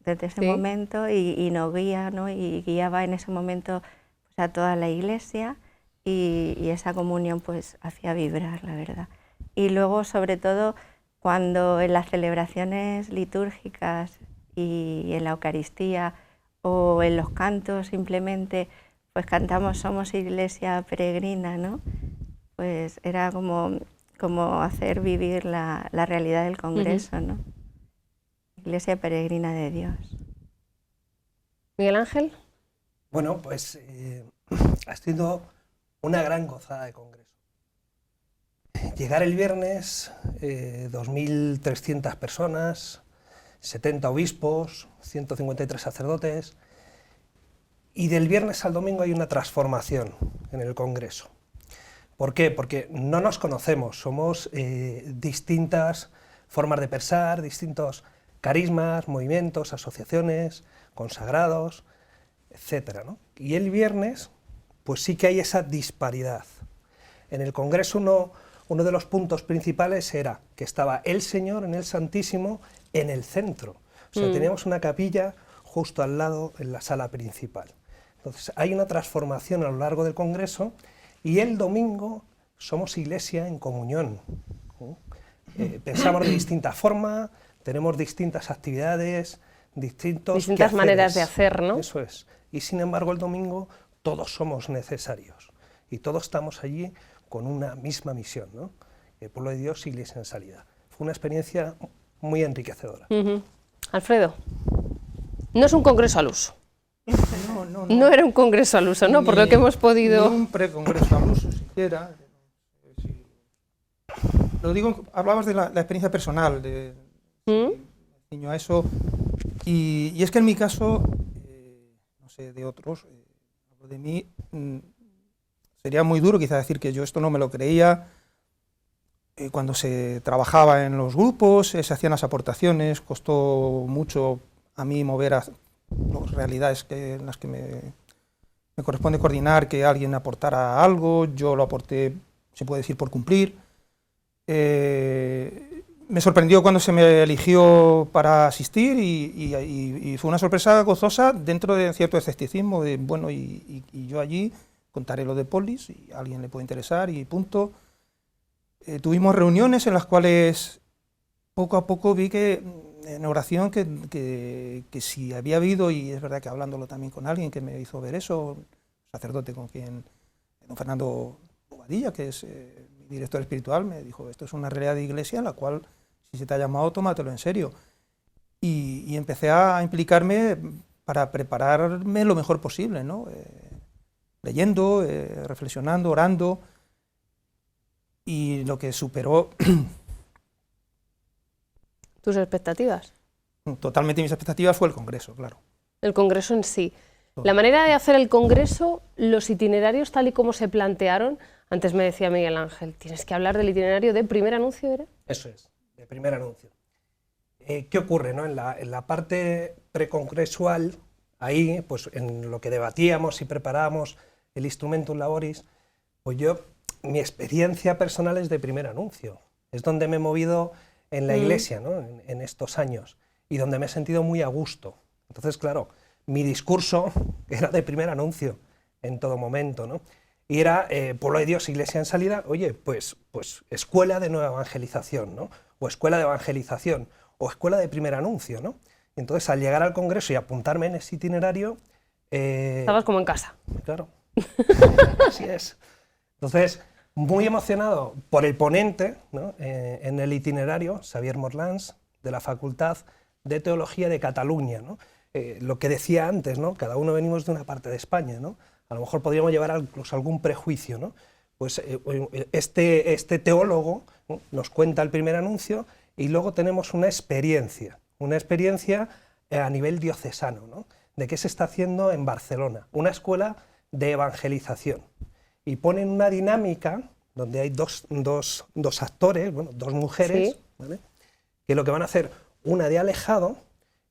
desde ese momento y nos guía, ¿no? Y guiaba en ese momento pues, a toda la Iglesia y esa comunión pues hacía vibrar, la verdad. Y luego, sobre todo, cuando en las celebraciones litúrgicas y en la Eucaristía o en los cantos simplemente pues cantamos Somos Iglesia Peregrina, ¿no? Pues era como hacer vivir la realidad del Congreso, ¿no? Iglesia Peregrina de Dios. Miguel Ángel. Bueno, pues ha sido una gran gozada de Congreso. Llegar el viernes, 2.300 personas, 70 obispos, 153 sacerdotes, y del viernes al domingo hay una transformación en el Congreso. ¿Por qué? Porque no nos conocemos, somos distintas formas de pensar, distintos carismas, movimientos, asociaciones, consagrados, etcétera, ¿no? Y el viernes, pues sí que hay esa disparidad. En el Congreso uno de los puntos principales era que estaba el Señor en el Santísimo en el centro. O sea, teníamos una capilla justo al lado en la sala principal. Entonces hay una transformación a lo largo del Congreso y el domingo somos iglesia en comunión. Pensamos de distinta forma, tenemos distintas actividades, distintas maneras de hacer, ¿no? Eso es. Y sin embargo, el domingo todos somos necesarios y todos estamos allí con una misma misión, ¿no? El pueblo de Dios, iglesia en salida. Fue una experiencia muy enriquecedora. Alfredo, no es un congreso al uso. No era un congreso al uso, ¿no? Por lo que hemos podido... Ni un precongreso al uso siquiera. Lo digo, hablabas de la experiencia personal, de niño a eso, y es que en mi caso, no sé, de otros, de mí, sería muy duro quizá decir que yo esto no me lo creía. Cuando se trabajaba en los grupos, se hacían las aportaciones, costó mucho a mí mover a las realidades en las que me corresponde coordinar, que alguien aportara algo, yo lo aporté, se puede decir, por cumplir. Me sorprendió cuando se me eligió para asistir y fue una sorpresa gozosa dentro de cierto escepticismo, de bueno, y yo allí contaré lo de Polis, si a alguien le puede interesar y punto. Tuvimos reuniones en las cuales poco a poco vi que en oración que si había habido, y es verdad que hablándolo también con alguien que me hizo ver eso, sacerdote con quien, don Fernando Bobadilla, que es mi director espiritual, me dijo, esto es una realidad de iglesia en la cual si se te ha llamado, tómatelo en serio. Y empecé a implicarme para prepararme lo mejor posible, ¿no? Leyendo, reflexionando, orando, y lo que superó ¿Tus expectativas? totalmente mis expectativas fue el congreso, claro. El congreso en sí. La manera de hacer el congreso, los itinerarios tal y como se plantearon, antes me decía Miguel Ángel, tienes que hablar del itinerario de primer anuncio, ¿era? Eso es, de primer anuncio. ¿Qué ocurre, no? En la parte precongresual, ahí, pues en lo que debatíamos y preparábamos el Instrumentum Laboris, pues mi experiencia personal es de primer anuncio. Es donde me he movido en la iglesia, ¿no? En estos años, y donde me he sentido muy a gusto. Entonces, claro, mi discurso era de primer anuncio en todo momento, ¿no? Y era pueblo de Dios, iglesia en salida, oye, pues escuela de nueva evangelización, ¿no? O escuela de evangelización, o escuela de primer anuncio, ¿no? Y entonces, al llegar al congreso y apuntarme en ese itinerario... Estabas como en casa. Claro, así es. Entonces, muy emocionado por el ponente, ¿no? En el itinerario, Xavier Morlans, de la Facultad de Teología de Cataluña, ¿no? Lo que decía antes, ¿no? Cada uno venimos de una parte de España, ¿no? A lo mejor podríamos llevar incluso algún prejuicio, ¿no? Pues este teólogo, ¿no? Nos cuenta el primer anuncio y luego tenemos una experiencia a nivel diocesano, ¿no? De qué se está haciendo en Barcelona, una escuela de evangelización. Y ponen una dinámica donde hay dos actores, bueno, dos mujeres, ¿sí? ¿Vale? Que lo que van a hacer, una de alejado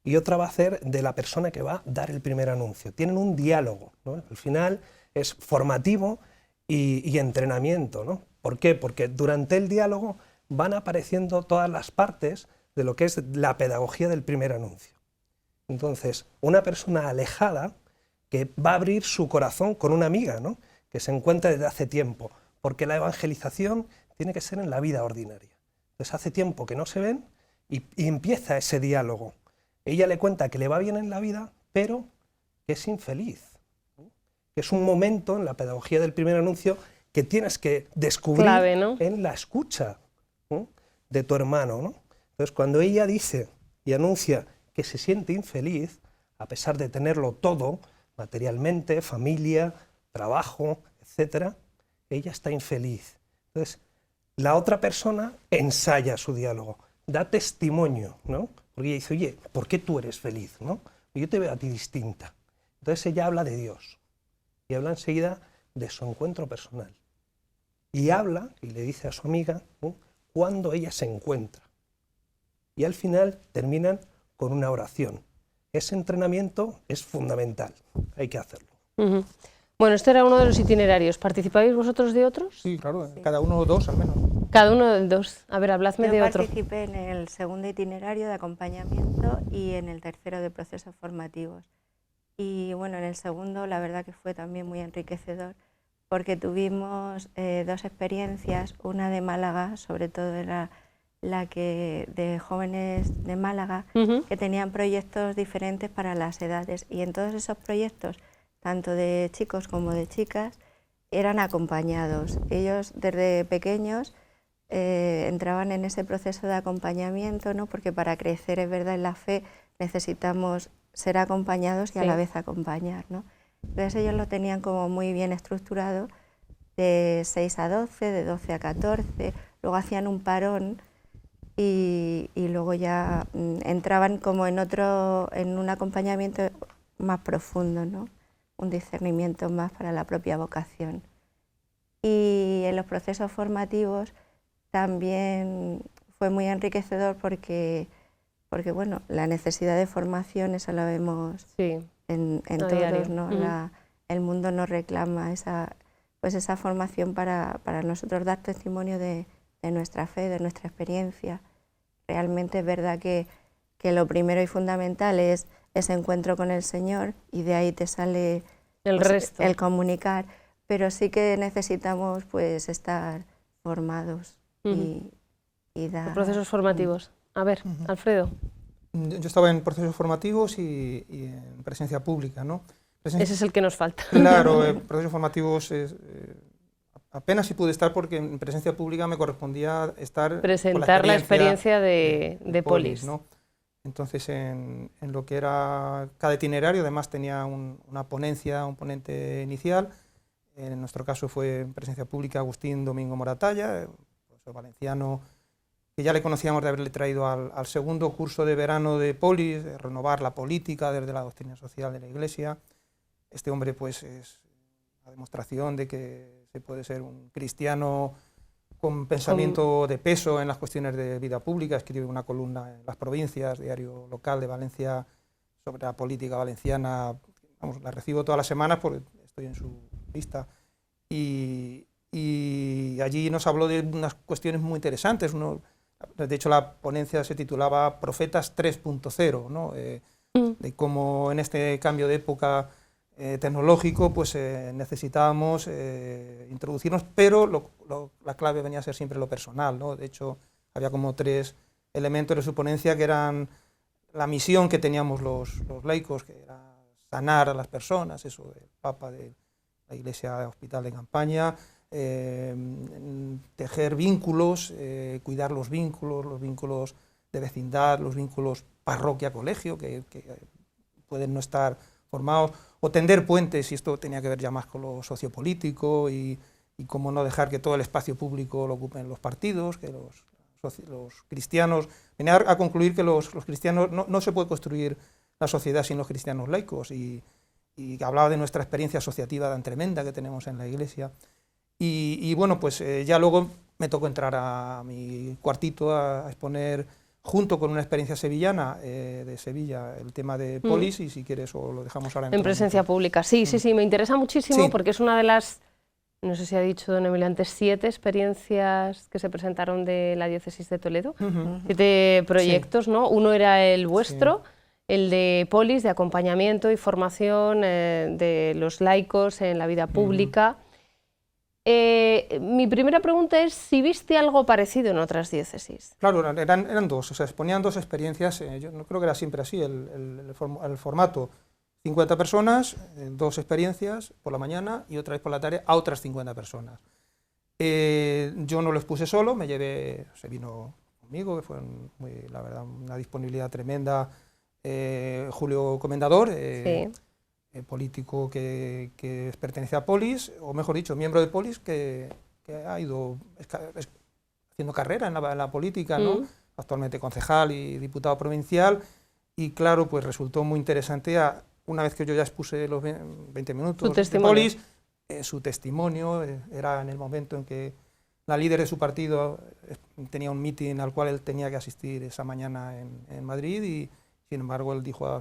y otra va a hacer de la persona que va a dar el primer anuncio. Tienen un diálogo, ¿no? Al final es formativo y entrenamiento, ¿no? ¿Por qué? Porque durante el diálogo van apareciendo todas las partes de lo que es la pedagogía del primer anuncio. Entonces, una persona alejada que va a abrir su corazón con una amiga, ¿no? Que se encuentra desde hace tiempo, porque la evangelización tiene que ser en la vida ordinaria. Entonces hace tiempo que no se ven y empieza ese diálogo. Ella le cuenta que le va bien en la vida, pero que es infeliz, ¿no? Que es un momento en la pedagogía del primer anuncio que tienes que descubrir clave, ¿no? En la escucha, ¿no? De tu hermano, ¿no? Entonces cuando ella dice y anuncia que se siente infeliz, a pesar de tenerlo todo, materialmente, familia, trabajo, etcétera, ella está infeliz. Entonces, la otra persona ensaya su diálogo, da testimonio, ¿no? Porque ella dice, oye, ¿por qué tú eres feliz, no? Yo te veo a ti distinta. Entonces ella habla de Dios y habla enseguida de su encuentro personal. Y habla, y le dice a su amiga, ¿no? Cuando ella se encuentra. Y al final terminan con una oración. Ese entrenamiento es fundamental, hay que hacerlo. Bueno, este era uno de los itinerarios. ¿Participáis vosotros de otros? Sí, claro, cada uno dos al menos. Cada uno de dos. A ver, habladme de otro. Yo participé en el segundo itinerario de acompañamiento y en el tercero de procesos formativos. Y bueno, en el segundo la verdad que fue también muy enriquecedor porque tuvimos dos experiencias, una de Málaga, sobre todo era la que de jóvenes de Málaga, que tenían proyectos diferentes para las edades, y en todos esos proyectos, tanto de chicos como de chicas, eran acompañados. Ellos desde pequeños entraban en ese proceso de acompañamiento, ¿no? Porque para crecer, es verdad, en la fe necesitamos ser acompañados y a la vez acompañar, ¿no? Entonces ellos lo tenían como muy bien estructurado, de 6 a 12, de 12 a 14, luego hacían un parón y luego ya entraban como en un acompañamiento más profundo, ¿no? Un discernimiento más para la propia vocación. Y en los procesos formativos también fue muy enriquecedor porque bueno, la necesidad de formación, eso lo vemos en todos, ¿no? El mundo nos reclama esa formación para nosotros dar testimonio de nuestra fe, de nuestra experiencia. Realmente es verdad que lo primero y fundamental es ese encuentro con el Señor, y de ahí te sale el resto, el comunicar, pero sí que necesitamos pues estar formados y dar... Procesos formativos. A ver, Alfredo. Yo estaba en procesos formativos y en presencia pública, ¿no? Ese es el que nos falta. Claro, en procesos formativos apenas si pude estar, porque en presencia pública me correspondía estar... Presentar la experiencia de Polis, ¿no? Entonces, en lo que era cada itinerario, además tenía una ponencia, un ponente inicial. En nuestro caso fue en presencia pública Agustín Domingo Moratalla, profesor valenciano, que ya le conocíamos de haberle traído al segundo curso de verano de Polis, de renovar la política desde la doctrina social de la Iglesia. Este hombre pues es la demostración de que se puede ser un cristiano con pensamiento de peso en las cuestiones de vida pública. Escribe una columna en Las Provincias, diario local de Valencia, sobre la política valenciana. Vamos, la recibo todas las semanas porque estoy en su lista. Y allí nos habló de unas cuestiones muy interesantes. De hecho, la ponencia se titulaba Profetas 3.0, ¿no? De cómo en este cambio de época tecnológico pues necesitábamos introducirnos, pero la clave venía a ser siempre lo personal, ¿no? De hecho, había como 3 elementos de su ponencia que eran la misión que teníamos los laicos, que era sanar a las personas, eso del Papa de la Iglesia Hospital de Campaña, tejer vínculos, cuidar los vínculos de vecindad, los vínculos parroquia-colegio, que pueden no estar formados, o tender puentes, y esto tenía que ver ya más con lo sociopolítico, y cómo no dejar que todo el espacio público lo ocupen los partidos, que los cristianos... Venía a concluir que los cristianos no se puede construir la sociedad sin los cristianos laicos, y hablaba de nuestra experiencia asociativa tan tremenda que tenemos en la Iglesia. Y bueno, pues ya luego me tocó entrar a mi cuartito a exponer, junto con una experiencia sevillana, de Sevilla, el tema de Polis, y si quieres o lo dejamos ahora en presencia pública. Sí, me interesa muchísimo porque es una de las, no sé si ha dicho don Emilio antes, 7 experiencias que se presentaron de la diócesis de Toledo, 7 proyectos, ¿no? Uno era el vuestro, el de Polis, de acompañamiento y formación de los laicos en la vida pública. Mi primera pregunta es si viste algo parecido en otras diócesis. Claro, eran 2, o sea, exponían 2 experiencias. Yo no creo que era siempre así el formato. 50 personas, 2 experiencias por la mañana y otra vez por la tarde a otras 50 personas. Yo no lo expuse solo, se vino conmigo, que fue la verdad, una disponibilidad tremenda. Julio Comendador, político que pertenece a Polis, o mejor dicho, miembro de Polis, que ha ido haciendo carrera en la política, ¿no? Actualmente concejal y diputado provincial, y claro, pues resultó muy interesante, una vez que yo ya expuse los 20 minutos de Polis, su testimonio era en el momento en que la líder de su partido tenía un mitin al cual él tenía que asistir esa mañana en Madrid, y sin embargo él dijo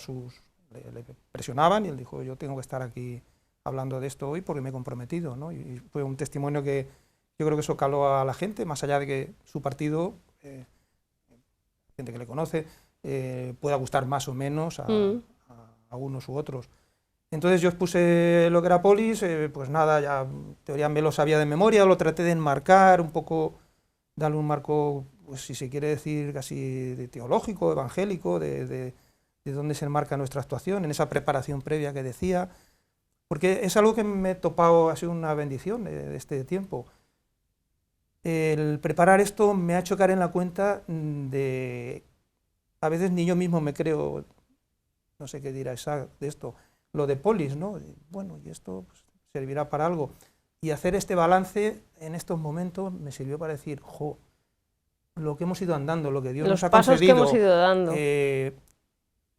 le presionaban, y él dijo: yo tengo que estar aquí hablando de esto hoy porque me he comprometido, ¿no? Y fue un testimonio que yo creo que eso caló a la gente, más allá de que su partido, gente que le conoce, pueda gustar más o menos a unos u otros. Entonces yo expuse lo que era Polis, pues nada, ya en teoría me lo sabía de memoria, lo traté de enmarcar, un poco, darle un marco, pues si se quiere decir casi de teológico, evangélico, de dónde se enmarca nuestra actuación, en esa preparación previa que decía, porque es algo que me he topado, ha sido una bendición de este tiempo. El preparar esto me ha hecho caer en la cuenta de, a veces ni yo mismo me creo, no sé qué dirá Isaac de esto, lo de Polis, ¿no? Bueno, y esto pues, servirá para algo. Y hacer este balance en estos momentos me sirvió para decir, jo, lo que hemos ido andando, lo que Dios nos ha concedido. Los pasos que hemos ido dando.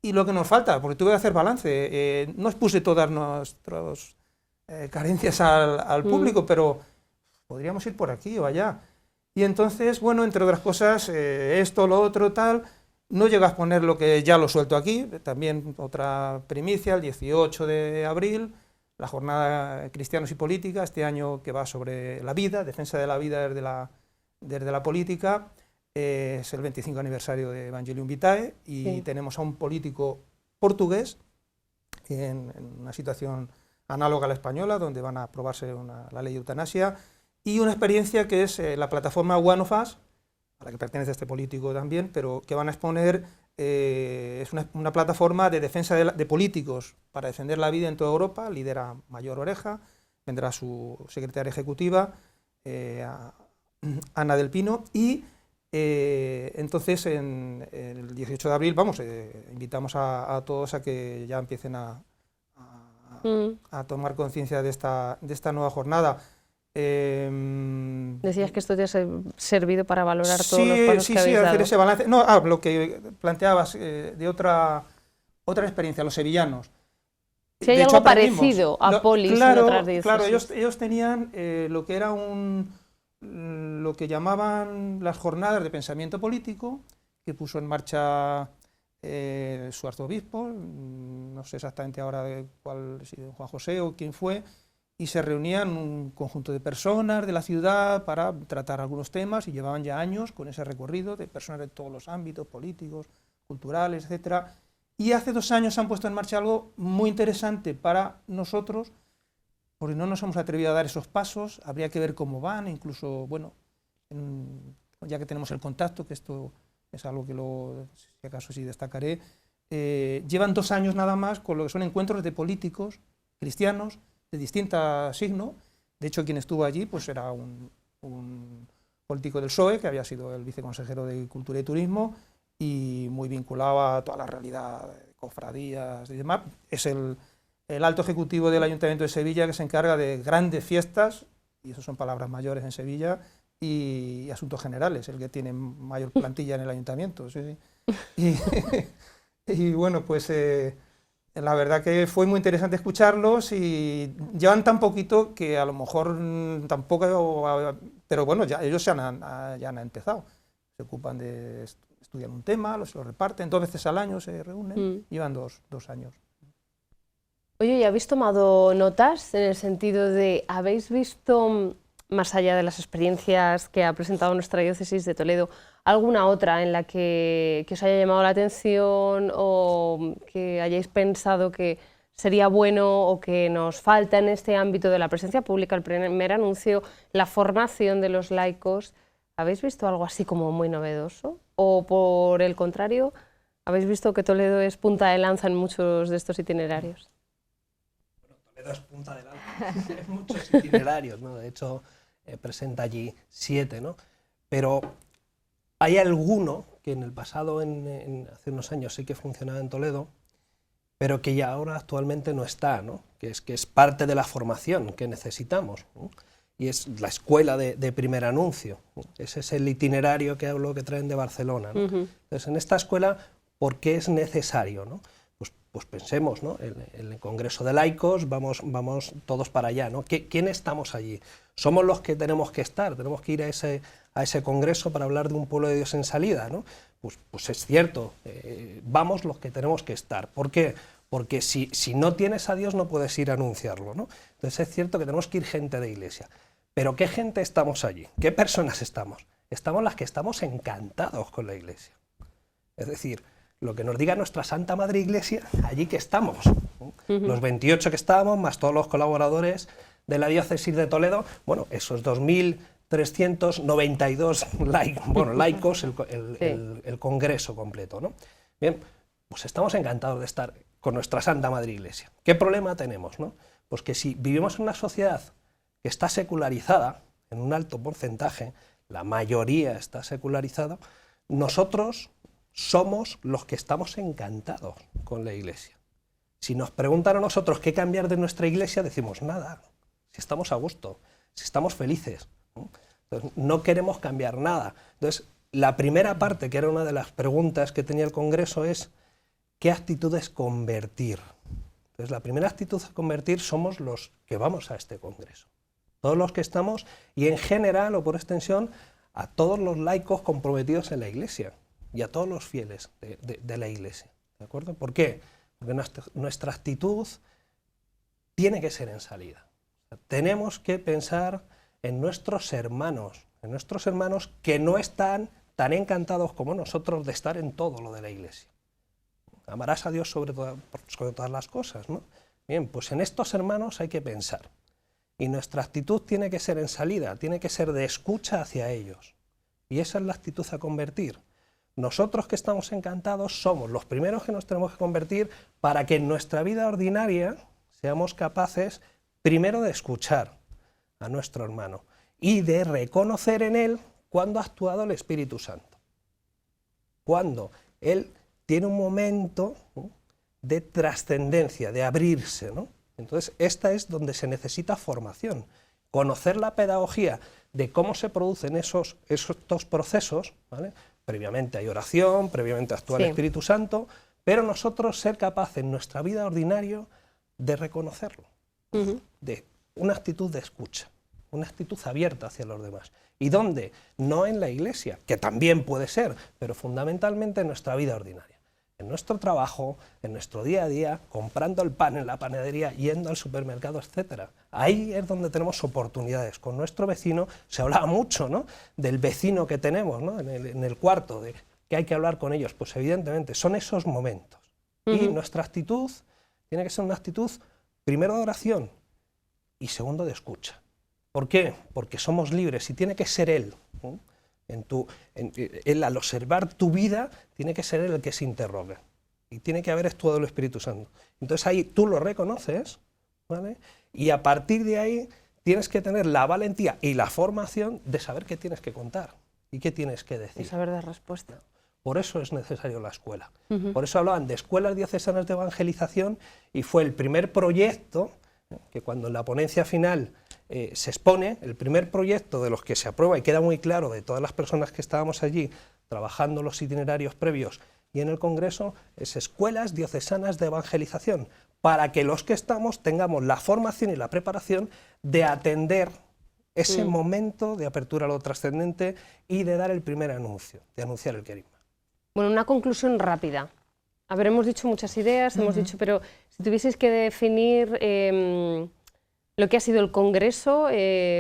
Y lo que nos falta, porque tuve que hacer balance. No expuse todas nuestras carencias al público, pero podríamos ir por aquí o allá. Y entonces, bueno, entre otras cosas, esto, lo otro, tal... No llego a exponer lo que ya lo suelto aquí, también otra primicia, el 18 de abril, la jornada Cristianos y Política, este año que va sobre la vida, defensa de la vida desde la política, es el 25 aniversario de Evangelium Vitae y sí, tenemos a un político portugués en una situación análoga a la española, donde van a aprobarse la ley de eutanasia, y una experiencia que es la plataforma One of Us, a la que pertenece este político también, pero que van a exponer, es una plataforma de defensa de políticos para defender la vida en toda Europa, lidera Mayor Oreja, vendrá su secretaria ejecutiva, Ana del Pino, y entonces el 18 de abril, vamos, invitamos a todos a que ya empiecen a tomar conciencia de esta nueva jornada. Decías que esto te ha servido para valorar todos los pasos que habéis dado. Hacer ese balance. No, lo que planteabas de otra experiencia, los sevillanos. Si hay algo parecido a Polis en otras diócesis. Claro, ellos tenían lo que era lo que llamaban las jornadas de pensamiento político, que puso en marcha su arzobispo, no sé exactamente ahora si Juan José o quién fue, y se reunían un conjunto de personas de la ciudad para tratar algunos temas y llevaban ya años con ese recorrido de personas de todos los ámbitos, políticos, culturales, etc. Y hace 2 años han puesto en marcha algo muy interesante para nosotros, porque no nos hemos atrevido a dar esos pasos, habría que ver cómo van, incluso, bueno, ya que tenemos el contacto, que esto es algo que si acaso sí destacaré, llevan 2 años nada más con lo que son encuentros de políticos cristianos, de distinto signo. De hecho, quien estuvo allí pues era un político del PSOE, que había sido el viceconsejero de Cultura y Turismo, y muy vinculado a toda la realidad de cofradías y demás. Es el alto ejecutivo del Ayuntamiento de Sevilla, que se encarga de grandes fiestas, y eso son palabras mayores en Sevilla, y asuntos generales, el que tiene mayor plantilla en el Ayuntamiento. Sí. Y bueno, pues... la verdad que fue muy interesante escucharlos y llevan tan poquito que a lo mejor tampoco, pero bueno, ya ellos ya han empezado. Se ocupan de estudiar un tema, se lo reparten, 2 veces al año se reúnen, llevan 2 años. Oye, ¿y habéis tomado notas en el sentido de, habéis visto, más allá de las experiencias que ha presentado nuestra diócesis de Toledo, alguna otra en la que os haya llamado la atención o que hayáis pensado que sería bueno o que nos falta en este ámbito de la presencia pública, el primer anuncio, la formación de los laicos? ¿Habéis visto algo así como muy novedoso? ¿O por el contrario, habéis visto que Toledo es punta de lanza en muchos de estos itinerarios? Bueno, Toledo es punta de lanza en muchos itinerarios, ¿no? De hecho, presenta allí 7, ¿no? Pero hay alguno que en el pasado, hace unos años, sí que funcionaba en Toledo, pero que ya ahora actualmente no está, ¿no? Que es parte de la formación que necesitamos, ¿no? Y es la escuela de primer anuncio, ¿no? Ese es el itinerario que hablo que traen de Barcelona, ¿no? Entonces, en esta escuela, ¿por qué es necesario, ¿no? Pues pensemos, ¿no? En el Congreso de Laicos, vamos todos para allá, ¿no? ¿Quién estamos allí? Somos los que tenemos que estar, tenemos que ir a ese congreso para hablar de un pueblo de Dios en salida, ¿no? Pues es cierto, vamos los que tenemos que estar. ¿Por qué? Porque si no tienes a Dios no puedes ir a anunciarlo, ¿no? Entonces es cierto que tenemos que ir gente de iglesia. Pero ¿qué gente estamos allí? ¿Qué personas estamos? Estamos las que estamos encantados con la iglesia. Es decir, lo que nos diga nuestra Santa Madre Iglesia allí que estamos. Los 28 que estábamos, más todos los colaboradores de la diócesis de Toledo, bueno, esos 2.392 laicos, el congreso completo, ¿no? Bien, pues estamos encantados de estar con nuestra Santa Madre Iglesia. ¿Qué problema tenemos, no? Pues que si vivimos en una sociedad que está secularizada, en un alto porcentaje, la mayoría está secularizada, nosotros somos los que estamos encantados con la Iglesia. Si nos preguntan a nosotros qué cambiar de nuestra Iglesia, decimos nada, si estamos a gusto, si estamos felices, ¿no? Entonces, no queremos cambiar nada. Entonces, la primera parte, que era una de las preguntas que tenía el Congreso, es ¿qué actitudes convertir? Entonces, la primera actitud a convertir somos los que vamos a este Congreso. Todos los que estamos, y en general, o por extensión, a todos los laicos comprometidos en la Iglesia y a todos los fieles de la Iglesia. ¿De acuerdo? ¿Por qué? Porque nuestra actitud tiene que ser en salida. O sea, tenemos que pensar en nuestros hermanos que no están tan encantados como nosotros de estar en todo lo de la Iglesia. Amarás a Dios sobre todas las cosas, ¿no? Bien, pues en estos hermanos hay que pensar. Y nuestra actitud tiene que ser en salida, tiene que ser de escucha hacia ellos. Y esa es la actitud a convertir. Nosotros que estamos encantados somos los primeros que nos tenemos que convertir para que en nuestra vida ordinaria seamos capaces primero de escuchar a nuestro hermano y de reconocer en él cuándo ha actuado el Espíritu Santo. Cuando él tiene un momento, ¿no?, de trascendencia, de abrirse, ¿no? Entonces, esta es donde se necesita formación, conocer la pedagogía de cómo se producen estos procesos, ¿vale? Previamente hay oración, previamente actúa el Espíritu Santo, pero nosotros ser capaces en nuestra vida ordinaria de reconocerlo, de una actitud de escucha, una actitud abierta hacia los demás. ¿Y dónde? No en la Iglesia, que también puede ser, pero fundamentalmente en nuestra vida ordinaria. En nuestro trabajo, en nuestro día a día, comprando el pan en la panadería, yendo al supermercado, etc. Ahí es donde tenemos oportunidades. Con nuestro vecino se hablaba mucho, ¿no?, del vecino que tenemos, ¿no?, en el cuarto, de que hay que hablar con ellos. Pues evidentemente son esos momentos. Y nuestra actitud tiene que ser una actitud, primero de oración y segundo de escucha. ¿Por qué? Porque somos libres y tiene que ser Él, ¿no? Él, al observar tu vida, tiene que ser él el que se interrogue. Y tiene que haber actuado el Espíritu Santo. Entonces ahí tú lo reconoces, ¿vale? Y a partir de ahí tienes que tener la valentía y la formación de saber qué tienes que contar y qué tienes que decir. Y saber dar respuesta. Por eso es necesario la escuela. Por eso hablaban de escuelas diocesanas de evangelización y fue el primer proyecto que cuando en la ponencia final se expone, el primer proyecto de los que se aprueba y queda muy claro de todas las personas que estábamos allí trabajando los itinerarios previos y en el Congreso, es escuelas diocesanas de evangelización, para que los que estamos tengamos la formación y la preparación de atender ese momento de apertura a lo trascendente y de dar el primer anuncio, de anunciar el querigma. Bueno, una conclusión rápida. A ver, hemos dicho muchas ideas, hemos dicho, pero si tuvieseis que definir lo que ha sido el Congreso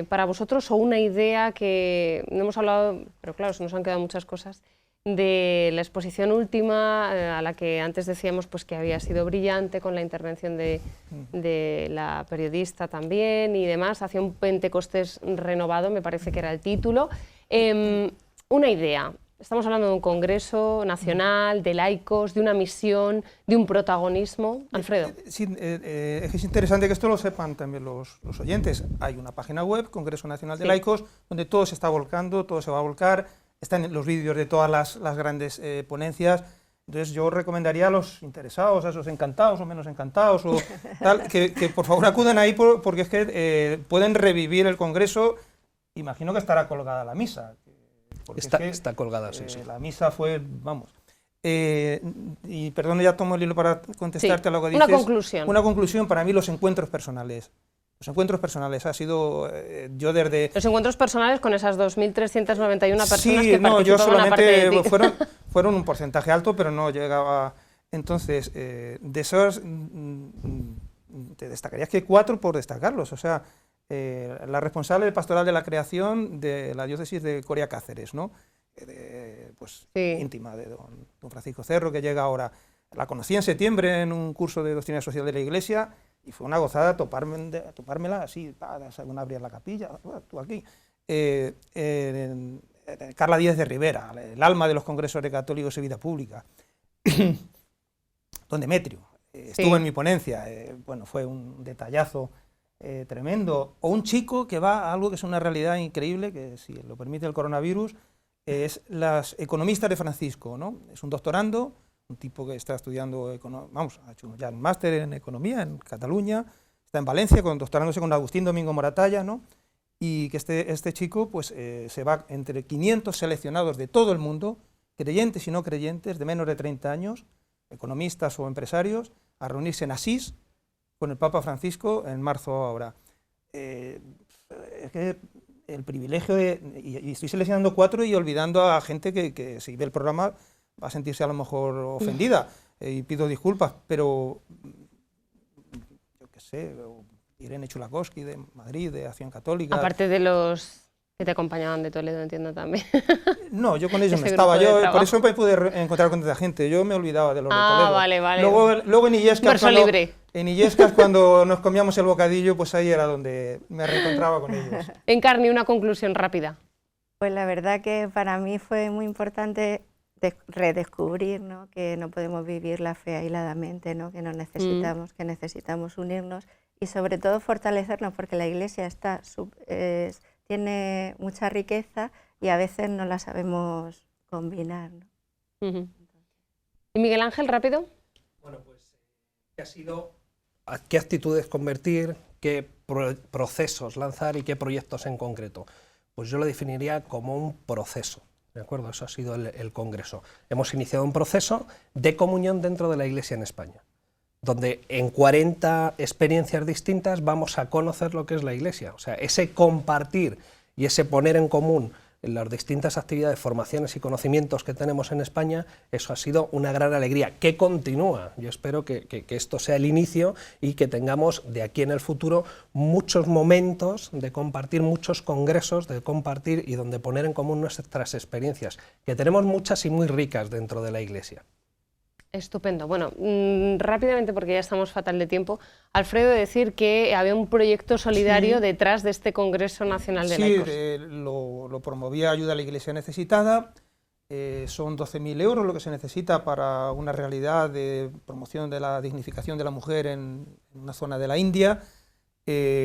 para vosotros, o una idea que no hemos hablado, pero claro, se nos han quedado muchas cosas, de la exposición última, a la que antes decíamos pues, que había sido brillante, con la intervención de la periodista también y demás, hacia un Pentecostés renovado, me parece que era el título. Una idea. Estamos hablando de un congreso nacional, de laicos, de una misión, de un protagonismo. Alfredo. Sí, es interesante que esto lo sepan también los oyentes. Hay una página web, Congreso Nacional de Laicos, donde todo se está volcando, todo se va a volcar. Están los vídeos de todas las grandes ponencias. Entonces yo recomendaría a los interesados, a esos encantados o menos encantados, o tal, que por favor acudan ahí porque es que pueden revivir el congreso. Imagino que estará colgada la misa. Está colgada, sí. La misa fue, vamos. Y perdón, ya tomo el hilo para contestarte a lo que dices. Una conclusión. Una conclusión, para mí, los encuentros personales. Los encuentros personales ha sido, yo desde... Los encuentros personales con esas 2.391 personas sí, que no, yo solamente de fueron un porcentaje alto, pero no llegaba... Entonces, de esos, te destacarías que 4 por destacarlos, o sea, la responsable pastoral de la creación de la diócesis de Coria Cáceres, ¿no? pues, Sí. íntima de don Francisco Cerro, que llega ahora. La conocí en septiembre en un curso de doctrina social de la Iglesia y fue una gozada topármela así, según abrir la capilla, tú aquí. Carla Díez de Rivera, el alma de los congresos de católicos y vida pública. Don Demetrio estuvo en mi ponencia, bueno, fue un detallazo tremendo. O un chico que va a algo que es una realidad increíble, que si lo permite el coronavirus, es las economistas de Francisco, ¿no? Es un doctorando, un tipo que está estudiando, ha hecho ya un máster en economía en Cataluña, está en Valencia doctorándose con Agustín Domingo Moratalla, ¿no? Y que este chico pues, se va entre 500 seleccionados de todo el mundo, creyentes y no creyentes, de menos de 30 años, economistas o empresarios, a reunirse en Asís con el Papa Francisco en marzo ahora. Es que el privilegio y estoy seleccionando 4 y olvidando a gente que si ve el programa va a sentirse a lo mejor ofendida, y pido disculpas, pero yo qué sé, Irene Chulakowski de Madrid, de Acción Católica. Aparte de los que te acompañaban de Toledo, entiendo también. No, yo con ellos no Ese estaba, grupo de por eso me pude encontrar con tanta gente, yo me olvidaba de los de Toledo. Vale. Luego en Illescas, cuando nos comíamos el bocadillo, pues ahí era donde me reencontraba con ellos. Encarni, una conclusión rápida. Pues la verdad que para mí fue muy importante redescubrir, ¿no?, que no podemos vivir la fe aisladamente, ¿no?, que nos necesitamos, que necesitamos unirnos y sobre todo fortalecernos, porque la Iglesia tiene mucha riqueza y a veces no la sabemos combinar, ¿no? ¿Y Miguel Ángel, rápido? Bueno, pues, ¿qué actitudes convertir, qué procesos lanzar y qué proyectos en concreto? Pues yo lo definiría como un proceso, ¿de acuerdo? Eso ha sido el Congreso. Hemos iniciado un proceso de comunión dentro de la Iglesia en España, donde en 40 experiencias distintas vamos a conocer lo que es la Iglesia. O sea, ese compartir y ese poner en común en las distintas actividades, formaciones y conocimientos que tenemos en España, eso ha sido una gran alegría, que continúa. Yo espero que esto sea el inicio y que tengamos de aquí en el futuro muchos momentos de compartir, muchos congresos de compartir y donde poner en común nuestras experiencias, que tenemos muchas y muy ricas dentro de la Iglesia. Estupendo. Bueno, rápidamente, porque ya estamos fatal de tiempo, Alfredo, decir que había un proyecto solidario detrás de este Congreso Nacional de Laicos. Sí, lo promovía Ayuda a la Iglesia Necesitada, son 12.000 euros lo que se necesita para una realidad de promoción de la dignificación de la mujer en una zona de la India.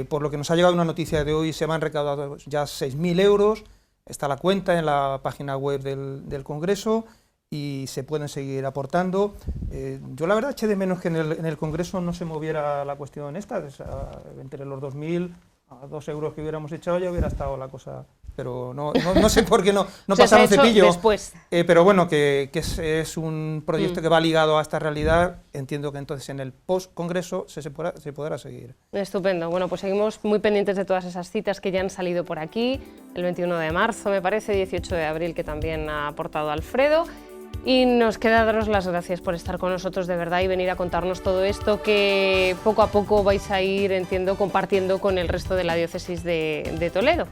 Por lo que nos ha llegado una noticia de hoy, se van recaudado ya 6.000 euros, está la cuenta en la página web del Congreso, y se pueden seguir aportando. Yo la verdad eché de menos que en el Congreso no se moviera la cuestión esta, entre los 2.000 a 2 euros que hubiéramos echado ya hubiera estado la cosa, pero no sé por qué no pasaron cepillo. Después. Pero bueno, que es un proyecto que va ligado a esta realidad, entiendo que entonces en el post-Congreso se podrá seguir. Estupendo. Bueno, pues seguimos muy pendientes de todas esas citas que ya han salido por aquí, el 21 de marzo me parece, 18 de abril que también ha aportado Alfredo. Y nos queda daros las gracias por estar con nosotros de verdad y venir a contarnos todo esto que poco a poco vais a ir, entiendo, compartiendo con el resto de la diócesis de Toledo.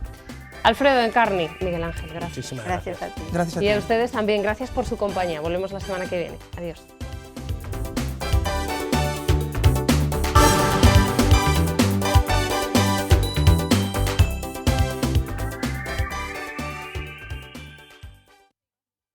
Alfredo, Encarni, Miguel Ángel, gracias. Muchísimas Gracias a ti. Gracias a ti. Y a ustedes también, gracias por su compañía. Volvemos la semana que viene. Adiós.